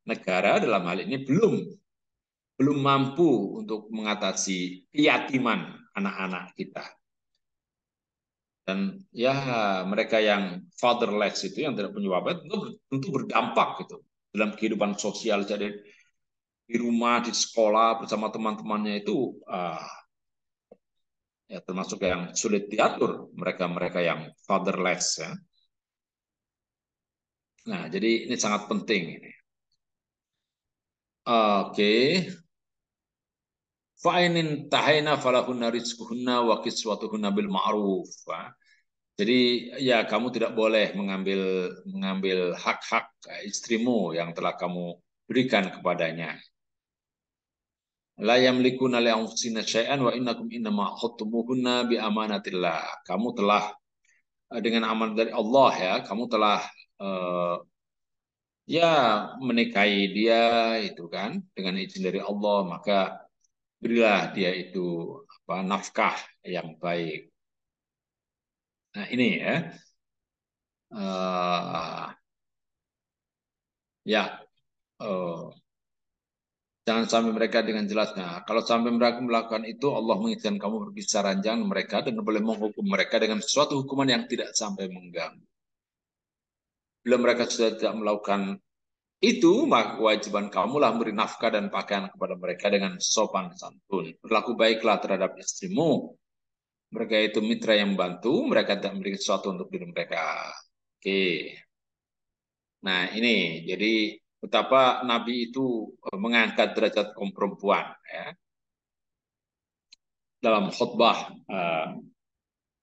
[SPEAKER 2] negara dalam hal ini belum mampu untuk mengatasi keyakiman anak-anak kita. Dan ya mereka yang fatherless itu yang tidak punya bapak tentu berdampak gitu dalam kehidupan sosial. Jadi di rumah, di sekolah bersama teman-temannya itu ya termasuk yang sulit diatur mereka-mereka yang fatherless ya. Nah, jadi ini sangat penting ini. Oke. Fa'inin tahayna falahunna rizquhunna wa kiswatuhunna bil ma'ruf. Jadi ya kamu tidak boleh mengambil mengambil hak-hak istrimu yang telah kamu berikan kepadanya. La yamlikuna li anfusina syai'an wa innakum innama khattumuhunna bi amanatillah. Kamu telah dengan amanat dari Allah ya, kamu telah uh, ya menikahi dia itu kan dengan izin dari Allah, maka berilah dia itu nafkah yang baik. Nah ini ya, uh, ya uh, Jangan sampai mereka dengan jelasnya. Kalau sampai mereka melakukan itu, Allah mengizinkan kamu berbicara ranjang mereka dan boleh menghukum mereka dengan suatu hukuman yang tidak sampai mengganggu. Bila mereka sudah tidak melakukan itu, maka kewajiban kamulah memberi nafkah dan pakaian kepada mereka dengan sopan santun. Berlaku baiklah terhadap istrimu. Mereka itu mitra yang membantu, mereka tidak memiliki sesuatu untuk diri mereka. Oke. Nah, ini jadi betapa Nabi itu mengangkat derajat kaum perempuan ya, dalam khutbah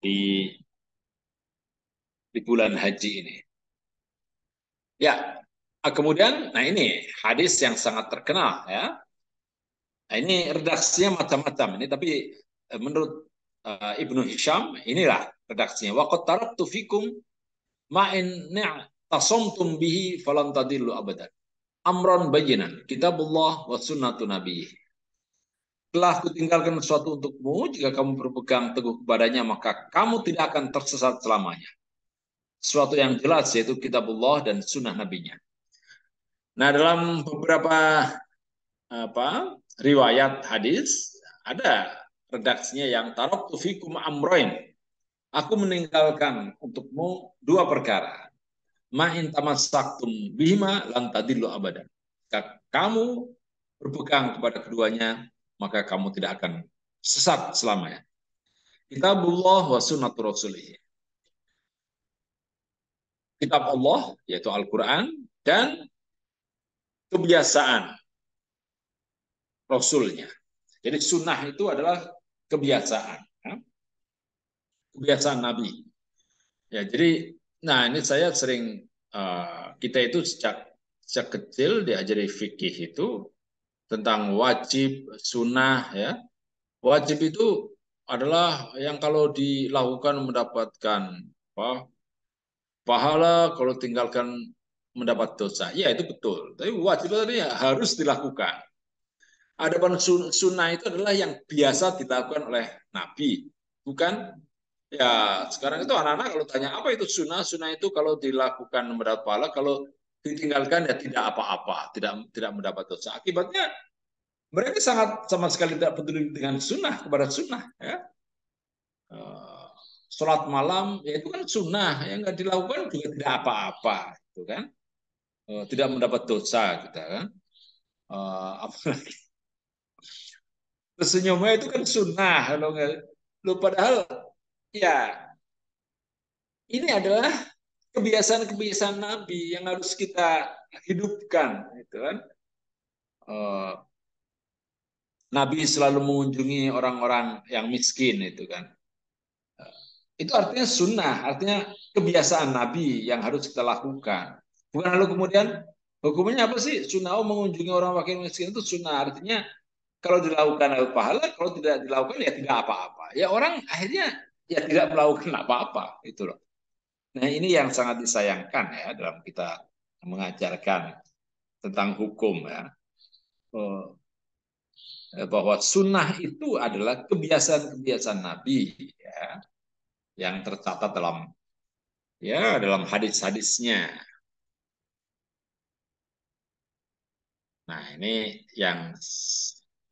[SPEAKER 2] di bulan haji ini. Ya, kemudian, nah ini hadis yang sangat terkenal ya. Nah, ini redaksinya macam-macam ini, tapi menurut Ibnu Hisham inilah redaksinya. Waqad taraktu fikum ma'in tasomtum bihi falan tadillu abadan. Amron bayinan, kitabullah wa sunnatu nabi. Telah kutinggalkan sesuatu untukmu, jika kamu berpegang teguh kepadanya, maka kamu tidak akan tersesat selamanya. Sesuatu yang jelas, yaitu kitabullah dan sunnah nabinya. Nah, dalam beberapa riwayat hadis, ada redaksinya yang taraktu fikum amroin. Aku meninggalkan untukmu dua perkara. Ma'in tamassaktum bihima lan tadillu abadan. Jika kamu berpegang kepada keduanya, maka kamu tidak akan sesat selamanya. Kitabullah wa sunnatu rasulih. Kitab Allah, yaitu Al-Quran, dan kebiasaan Rasulnya. Jadi sunnah itu adalah kebiasaan. Ya. Kebiasaan Nabi. Ya, jadi, nah ini saya sering, kita itu sejak kecil diajari fikih itu tentang wajib, sunnah, ya. Wajib itu adalah yang kalau dilakukan mendapatkan apa, pahala, kalau tinggalkan mendapat dosa. Ya itu betul. Tapi wajib itu harus dilakukan. Adapun sunnah itu adalah yang biasa dilakukan oleh Nabi. Bukan ya sekarang itu anak-anak kalau tanya apa itu sunnah, sunnah itu kalau dilakukan mendapat pahala, kalau ditinggalkan ya tidak apa-apa, tidak mendapat dosa. Akibatnya mereka sangat sama sekali tidak peduli dengan sunnah kepada sunnah. Ya. Sholat malam ya itu kan sunnah, yang nggak dilakukan juga tidak apa-apa, itu kan. Tidak mendapat dosa kita kan. Apalagi tersenyumnya itu kan sunnah kalau nggak, lo padahal ya ini adalah kebiasaan-kebiasaan Nabi yang harus kita hidupkan, itu kan. Eh, Nabi selalu mengunjungi orang-orang yang miskin, itu kan. Itu artinya sunnah, artinya kebiasaan Nabi yang harus kita lakukan. Bukan lalu kemudian hukumnya apa sih? Sunnah mengunjungi orang fakir miskin itu sunnah, artinya kalau dilakukan ada pahala, kalau tidak dilakukan ya tidak apa-apa. Ya orang akhirnya ya tidak melakukan apa-apa, itu loh. Nah ini yang sangat disayangkan ya dalam kita mengajarkan tentang hukum ya. Bahwa sunnah itu adalah kebiasaan-kebiasaan Nabi ya, yang tercatat dalam hadis-hadisnya. Nah, ini yang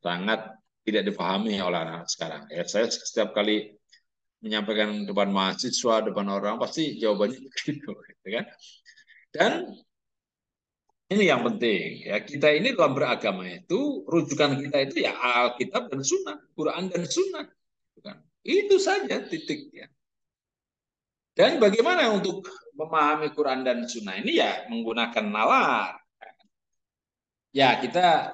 [SPEAKER 2] sangat tidak dipahami oleh anak sekarang. Ya, saya setiap kali menyampaikan depan mahasiswa, depan orang, pasti jawabannya begitu, gitu kan? Dan ini yang penting, ya kita ini dalam beragama itu rujukan kita itu ya Alkitab dan Sunnah, Quran dan Sunnah, gitu kan? Itu saja titiknya. Dan bagaimana untuk memahami Quran dan Sunnah ini ya menggunakan nalar. Ya kita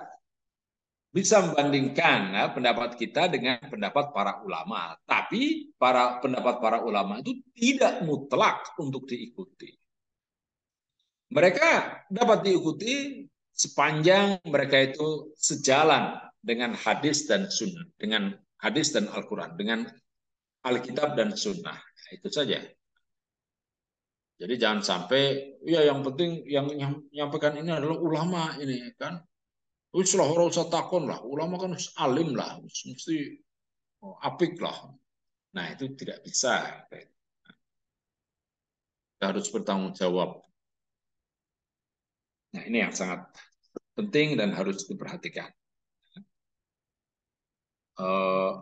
[SPEAKER 2] bisa membandingkan ya, pendapat kita dengan pendapat para ulama. Tapi pendapat para ulama itu tidak mutlak untuk diikuti. Mereka dapat diikuti sepanjang mereka itu sejalan dengan hadis dan sunnah, dengan hadis dan Al-Quran, dengan Alkitab dan sunnah. Nah, itu saja. Jadi jangan sampai ya yang penting yang menyampaikan ini adalah ulama ini kan. Wis lah ora usah takon lah, ulama kan alim lah, mesti apik lah. Nah, itu tidak bisa. Kita harus bertanggung jawab. Nah, ini yang sangat penting dan harus diperhatikan. eh,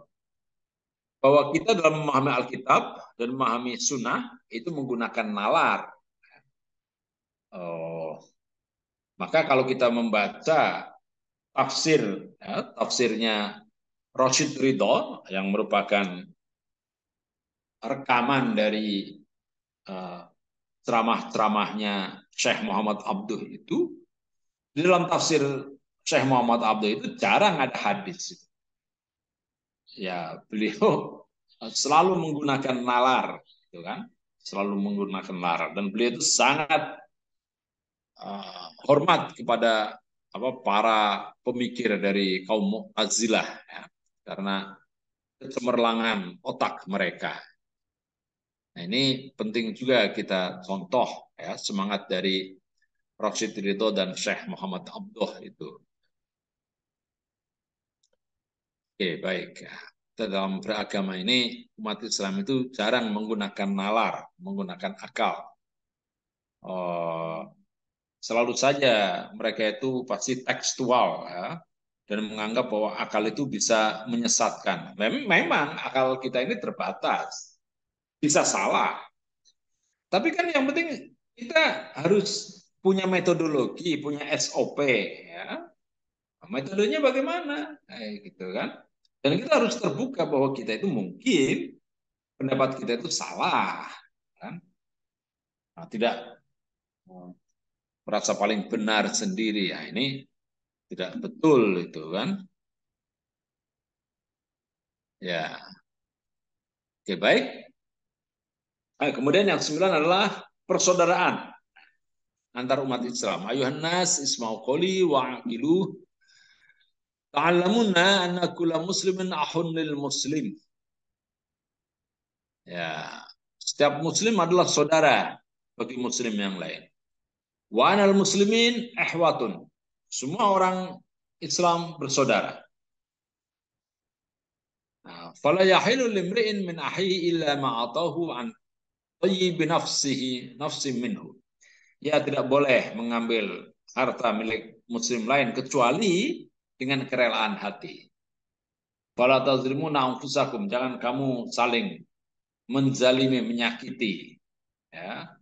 [SPEAKER 2] bahwa kita dalam memahami Alkitab dan memahami Sunnah itu menggunakan nalar. Eh, maka kalau kita membaca tafsir, ya, tafsirnya Rashid Ridho yang merupakan rekaman dari eh, ceramah-ceramahnya Syekh Muhammad Abduh itu, di dalam tafsir Syekh Muhammad Abduh itu jarang ada hadis. Ya, beliau selalu menggunakan nalar, gitu kan? Selalu menggunakan nalar dan beliau itu sangat hormat kepada para pemikir dari kaum Mu'tazilah ya, karena kecemerlangan otak mereka. Nah, ini penting juga kita contoh ya semangat dari Rashid Ridho dan Syekh Muhammad Abduh itu. Oke, baik. Kita dalam beragama ini umat Islam itu jarang menggunakan nalar, menggunakan akal. Oh, selalu saja mereka itu pasti tekstual ya, dan menganggap bahwa akal itu bisa menyesatkan. Memang akal kita ini terbatas, bisa salah. Tapi kan yang penting kita harus punya metodologi, punya SOP ya. Metodenya bagaimana? Gitu kan. Dan kita harus terbuka bahwa kita itu mungkin pendapat kita itu salah kan. Nah, tidak merasa paling benar sendiri ya ini tidak betul itu kan. Ya, oke baik. Kemudian yang sembilan adalah persaudaraan antar umat Islam. Ayuhan nas isma'u qoli wa aqilu ta'allamuna anna kulla muslimin ahun lil muslim. Ya, setiap muslim adalah saudara bagi muslim yang lain. Wa anal muslimin ihwatun. Semua orang Islam bersaudara. Fala yahilu limri'in min ahihi illa ma'atahu an tayyibi nafsi minhu. Ya tidak boleh mengambil harta milik muslim lain kecuali dengan kerelaan hati. Fala tazlimuna anfusakum, jangan kamu saling menzalimi, menyakiti. Ya.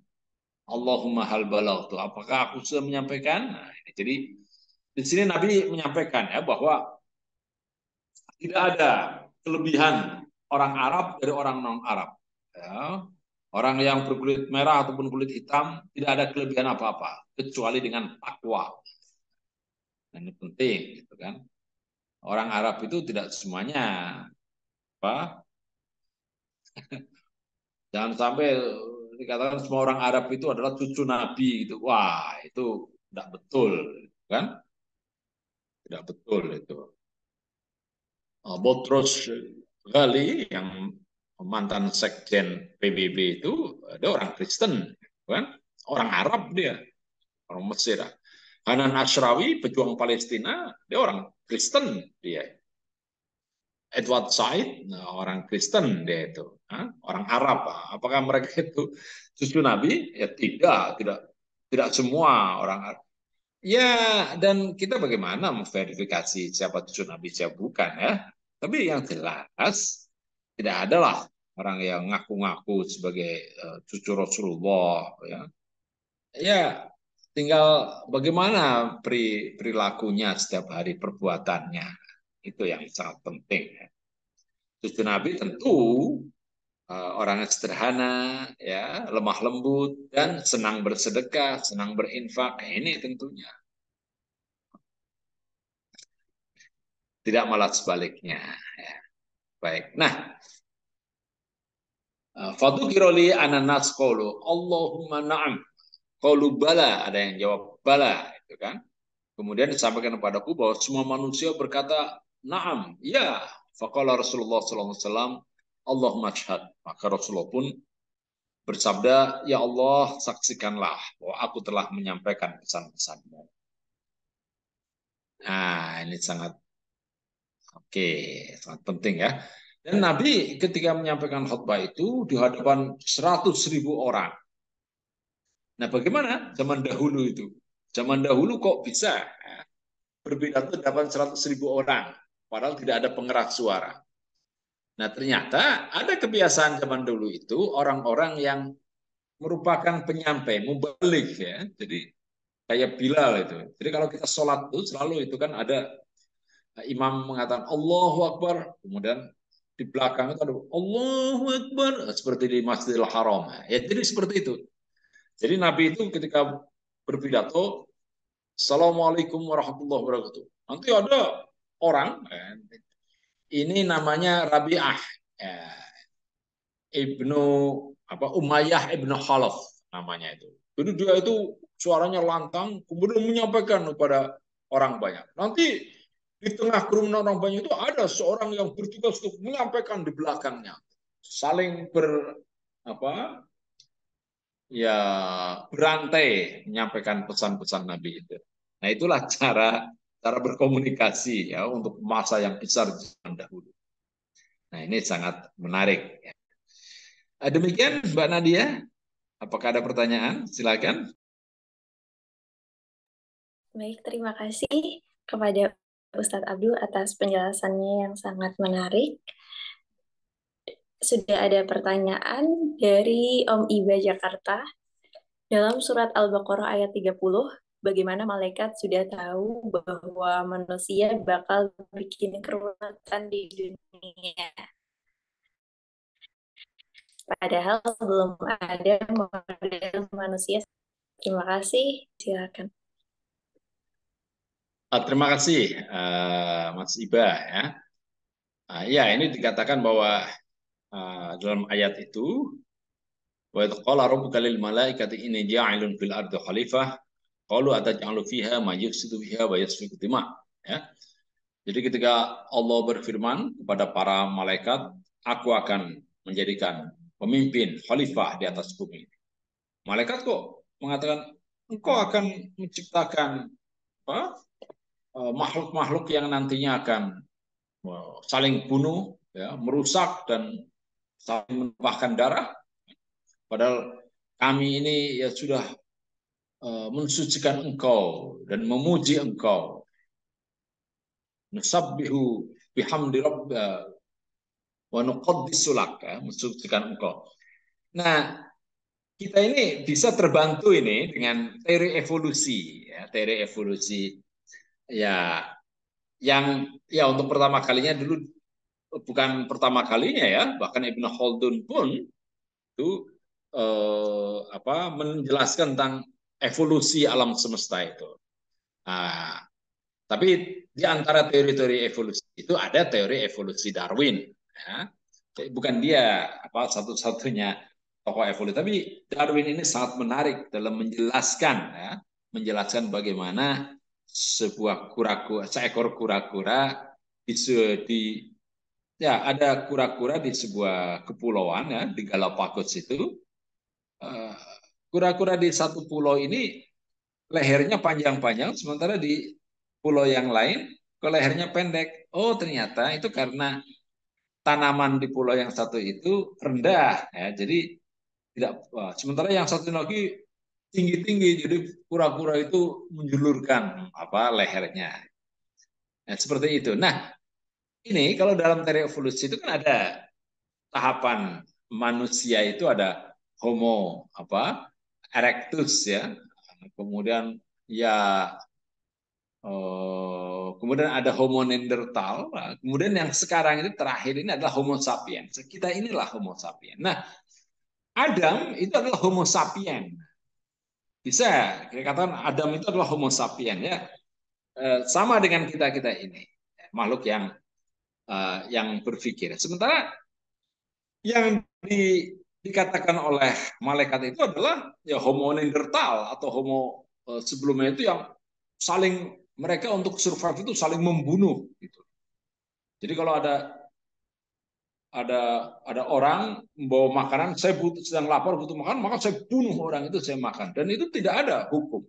[SPEAKER 2] Allahumma hal balaghtu. Apakah aku sudah menyampaikan? Nah, ini. Jadi di sini Nabi menyampaikan ya bahwa tidak ada kelebihan orang Arab dari orang non-Arab. Ya. Orang yang berkulit merah ataupun kulit hitam tidak ada kelebihan apa-apa kecuali dengan takwa. Nah, ini penting, gitu kan? Orang Arab itu tidak semuanya apa? Jangan sampai dikatakan semua orang Arab itu adalah cucu Nabi gitu. Wah, itu tidak betul, kan? Tidak betul itu. Boutros Ghali yang mantan sekjen PBB itu ada orang Kristen, kan? Orang Arab dia, orang Mesir. Hanan Ashrawi, pejuang Palestina, dia orang Kristen dia. Edward Said, orang Kristen dia itu, orang Arab. Apakah mereka itu cucu Nabi? Ya tidak semua orang Arab. Ya, dan kita bagaimana memverifikasi siapa cucu Nabi, siapa bukan ya. Tapi yang jelas, tidak adalah orang yang ngaku-ngaku sebagai cucu Rasulullah. Ya, ya tinggal bagaimana perilakunya setiap hari, perbuatannya. Itu yang sangat penting. Ya. Cucu Nabi tentu orang yang sederhana, ya, lemah lembut, dan senang bersedekah, senang berinfak. Ini tentunya. Tidak malah sebaliknya. Ya. Baik. Nah, fatu kiroli ananas qalu Allahumma na'am. Qalu bala, ada yang jawab bala, itu kan. Kemudian disampaikan kepadaku bahwa semua manusia berkata na'am, ya. Faqala Rasulullah sallallahu alaihi wasallam, Allahumma syhad. Maka Rasulullah pun bersabda, ya Allah, saksikanlah bahwa aku telah menyampaikan pesan-pesanmu. Nah, ini sangat oke, sangat penting ya. Dan Nabi ketika menyampaikan khutbah itu di hadapan 100.000 orang. Nah, bagaimana zaman dahulu itu? Zaman dahulu kok bisa berbeda itu hadapan 100.000 orang. padahal tidak ada pengeras suara. Nah, ternyata ada kebiasaan zaman dulu itu orang-orang yang merupakan penyampai, mubalik ya. Jadi kayak Bilal itu. Jadi kalau kita sholat itu selalu itu kan ada imam mengatakan Allahu Akbar, kemudian di belakang itu ada Allahu Akbar, seperti di Masjidil Haram. Ya, jadi seperti itu. Jadi Nabi itu ketika berpidato, Assalamualaikum warahmatullahi wabarakatuh. Nanti ada orang, ini namanya Rabi'ah, ya, Ibnu Umayyah Ibnu Khalaf namanya itu. Jadi dia itu suaranya lantang, kemudian menyampaikan kepada orang banyak. Nanti di tengah kerumunan orang banyak itu ada seorang yang bertugas untuk menyampaikan di belakangnya, saling apa ya berantai menyampaikan pesan-pesan Nabi itu. Nah, itulah cara cara berkomunikasi ya untuk masa yang besar zaman dahulu. Nah, ini sangat menarik. Demikian Mbak Nadia, apakah ada pertanyaan? Silakan.
[SPEAKER 1] Baik, terima kasih kepada Ustadz Abdul atas penjelasannya yang sangat menarik. Sudah ada pertanyaan dari Om Iba Jakarta. Dalam surat Al-Baqarah ayat 30, bagaimana malaikat sudah tahu bahwa manusia bakal bikin kerumitan di dunia. Padahal belum ada model manusia. Terima kasih. Silakan.
[SPEAKER 2] Terima kasih Mas Iba ya. Ya, ini dikatakan bahwa dalam ayat itu wa idz qala rabbuka lil malaikati inni ja'ilun fil ardi khalifah qalu ataj'alu fiha ma yufsidu fiha wa yasfiku dima. Ya. Jadi ketika Allah berfirman kepada para malaikat, aku akan menjadikan pemimpin khalifah di atas bumi. Malaikat kok mengatakan engkau akan menciptakan makhluk-makhluk yang nantinya akan saling bunuh, ya, merusak dan saling menumpahkan darah. Padahal kami ini ya sudah mensucikan engkau dan memuji engkau. Nusabbihu bihamdi rabbika wa nuqaddisu lak, ya, mensucikan engkau. Nah, kita ini bisa terbantu ini dengan teori evolusi, ya, teori evolusi ya yang ya untuk pertama kalinya dulu, bukan pertama kalinya ya, bahkan Ibnu Khaldun pun itu menjelaskan tentang evolusi alam semesta itu. Nah, tapi di antara teori-teori evolusi itu ada teori evolusi Darwin. Ya. Bukan dia satu-satunya tokoh evolusi, tapi Darwin ini sangat menarik dalam menjelaskan, ya, menjelaskan bagaimana seekor kura-kura di ya ada kura-kura di sebuah kepulauan ya di Galapagos itu. Kura-kura di satu pulau ini lehernya panjang-panjang, sementara di pulau yang lain ke lehernya pendek. Oh, ternyata itu karena tanaman di pulau yang satu itu rendah, ya. Jadi tidak, sementara yang satu lagi tinggi-tinggi, jadi kura-kura itu menjulurkan lehernya. Nah, seperti itu. Nah, ini kalau dalam teori evolusi itu kan ada tahapan manusia itu ada Homo erectus ya, kemudian ya kemudian ada Homo neanderthal, kemudian yang sekarang ini terakhir ini adalah Homo sapiens. Kita inilah Homo sapiens. Nah, Adam itu adalah Homo sapiens. Bisa kita katakan Adam itu adalah Homo sapiens ya, sama dengan kita kita ini makhluk yang berpikir. Sementara yang dikatakan oleh malaikat itu adalah ya Homo neanderthal atau Homo sebelumnya itu yang saling mereka untuk survive itu saling membunuh gitu. Jadi kalau ada orang membawa makanan, saya sedang lapar butuh makan, maka saya bunuh orang itu, saya makan, dan itu tidak ada hukum.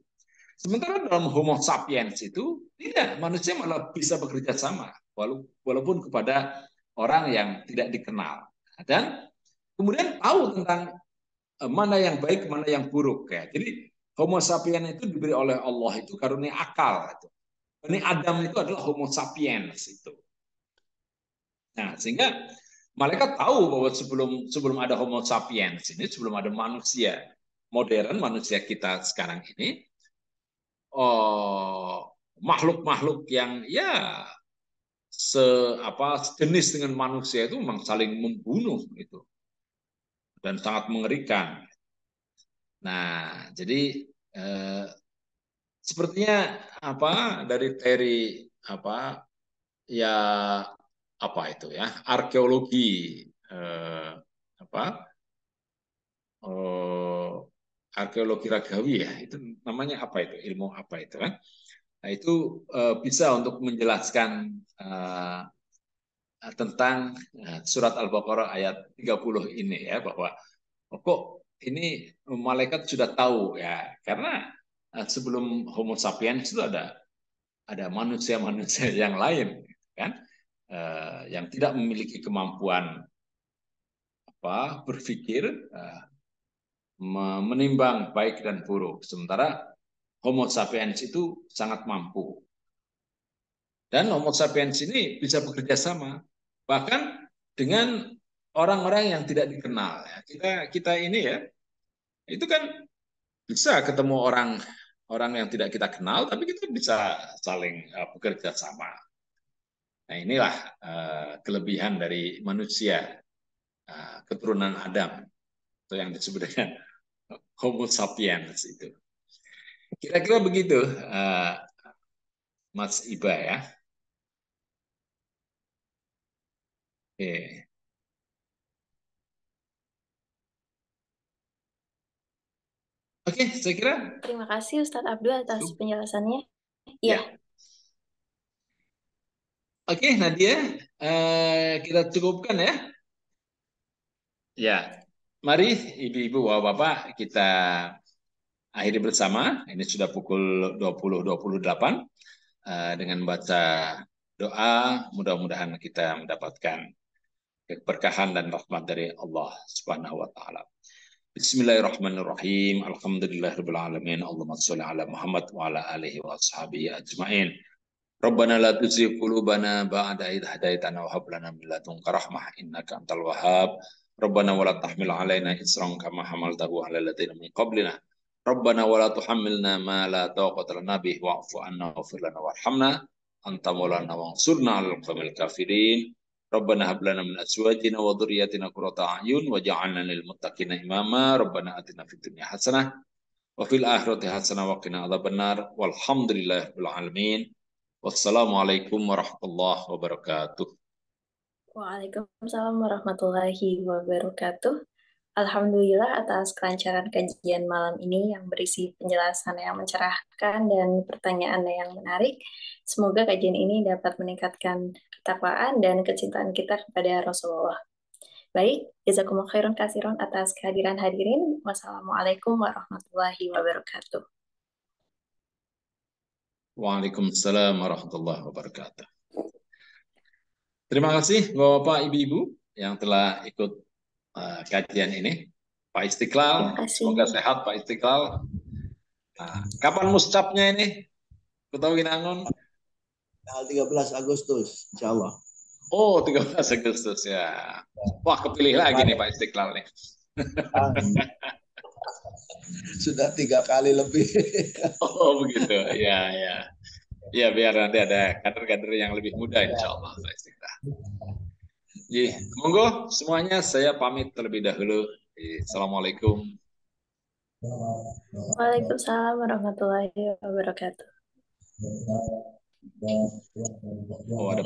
[SPEAKER 2] Sementara dalam Homo sapiens itu tidak, manusia malah bisa bekerja sama walaupun kepada orang yang tidak dikenal, dan kemudian tahu tentang mana yang baik, mana yang buruk ya. Jadi Homo sapiens itu diberi oleh Allah itu karunia akal itu. Ini Adam itu adalah Homo sapiens itu. Nah, sehingga malaikat tahu bahwa sebelum ada Homo sapiens ini, sebelum ada manusia modern, manusia kita sekarang ini, makhluk-makhluk yang ya sejenis dengan manusia itu memang saling membunuh itu dan sangat mengerikan. Nah, jadi eh, sepertinya dari teori ya itu ya arkeologi eh, apa eh, arkeologi ragawi ya itu namanya apa itu ilmu apa itu kan. Nah, itu bisa untuk menjelaskan eh, tentang surat Al-Baqarah ayat 30 ini ya bahwa kok ini malaikat sudah tahu ya karena sebelum Homo sapiens itu ada manusia-manusia yang lain kan yang tidak memiliki kemampuan berpikir menimbang baik dan buruk sementara Homo sapiens itu sangat mampu dan Homo sapiens ini bisa bekerja sama bahkan dengan orang-orang yang tidak dikenal ya. Kita ini ya itu kan bisa ketemu orang orang yang tidak kita kenal tapi kita bisa saling bekerja sama. Nah, inilah kelebihan dari manusia keturunan Adam atau yang disebut dengan Homo sapiens itu. Kira-kira begitu, Mas Iba ya. Oke, oke, saya kira
[SPEAKER 1] Terima kasih Ustadz Abdul atas
[SPEAKER 2] cukup.
[SPEAKER 1] penjelasannya. Iya,
[SPEAKER 2] Ya, oke Nadia, kita cukupkan ya. Ya, mari ibu-ibu, bapak-bapak kita akhiri bersama. Ini sudah pukul 20.28 dengan baca doa. Mudah-mudahan kita mendapatkan keberkahan dan rahmat dari Allah Subhanahu wa taala. Bismillahirrahmanirrahim. Alhamdulillahirabbil alamin. Allahumma shalli ala Muhammad wa ala alihi wa ashabihi ajmain. Rabbana la tuzigh qulubana ba'da idh hadaitana wa hab lana min ladunka rahmah innaka antal wahhab. Rabbana wa la tahmil alaina isran kama hamaltahu ala alladziina min qablina. Rabbana wa la tuhammilna ma la taqata lana bihi wa'fu anna waghfir lana warhamna anta maulana wansurna 'alal qawmil kafirin. Rabbana hab lana min azwajina wa dhurriyyatina qurrata a'yun waj'alna lil muttaqina imama. Rabbana atina fid dunya hasanah wa fil akhirati hasanah wa qina adzabannar. Walhamdulillahirabbil alamin. Wassalamualaikum warahmatullahi wabarakatuh.
[SPEAKER 1] Waalaikumsalam warahmatullahi wabarakatuh. Alhamdulillah atas kelancaran kajian malam ini yang berisi penjelasan yang mencerahkan dan pertanyaan yang menarik. Semoga kajian ini dapat meningkatkan ketakwaan dan kecintaan kita kepada Rasulullah. Baik, jazakumullah khairan kasiron atas kehadiran hadirin. Wassalamualaikum warahmatullahi wabarakatuh.
[SPEAKER 2] Waalaikumsalam warahmatullahi wabarakatuh. Terima kasih Bapak, Ibu-ibu yang telah ikut kajian ini. Pak Istiqlal, semoga sehat Pak Istiqlal. Nah, kapan muscapnya ini? Kutahui Winangun?
[SPEAKER 3] Tanggal 13 Agustus, insya Allah.
[SPEAKER 2] Oh, 13 Agustus ya. Wah, kepilih lagi nih Pak Istiqlal nih.
[SPEAKER 3] Sudah 3 kali lebih.
[SPEAKER 2] Oh, begitu. Ya, ya. Ya, biar nanti ada kader-kader yang lebih muda insya Allah Pak Istiqlal. Jadi, monggo semuanya saya pamit terlebih dahulu. Assalamualaikum.
[SPEAKER 1] Waalaikumsalam warahmatullahi wabarakatuh.
[SPEAKER 2] Oh, ada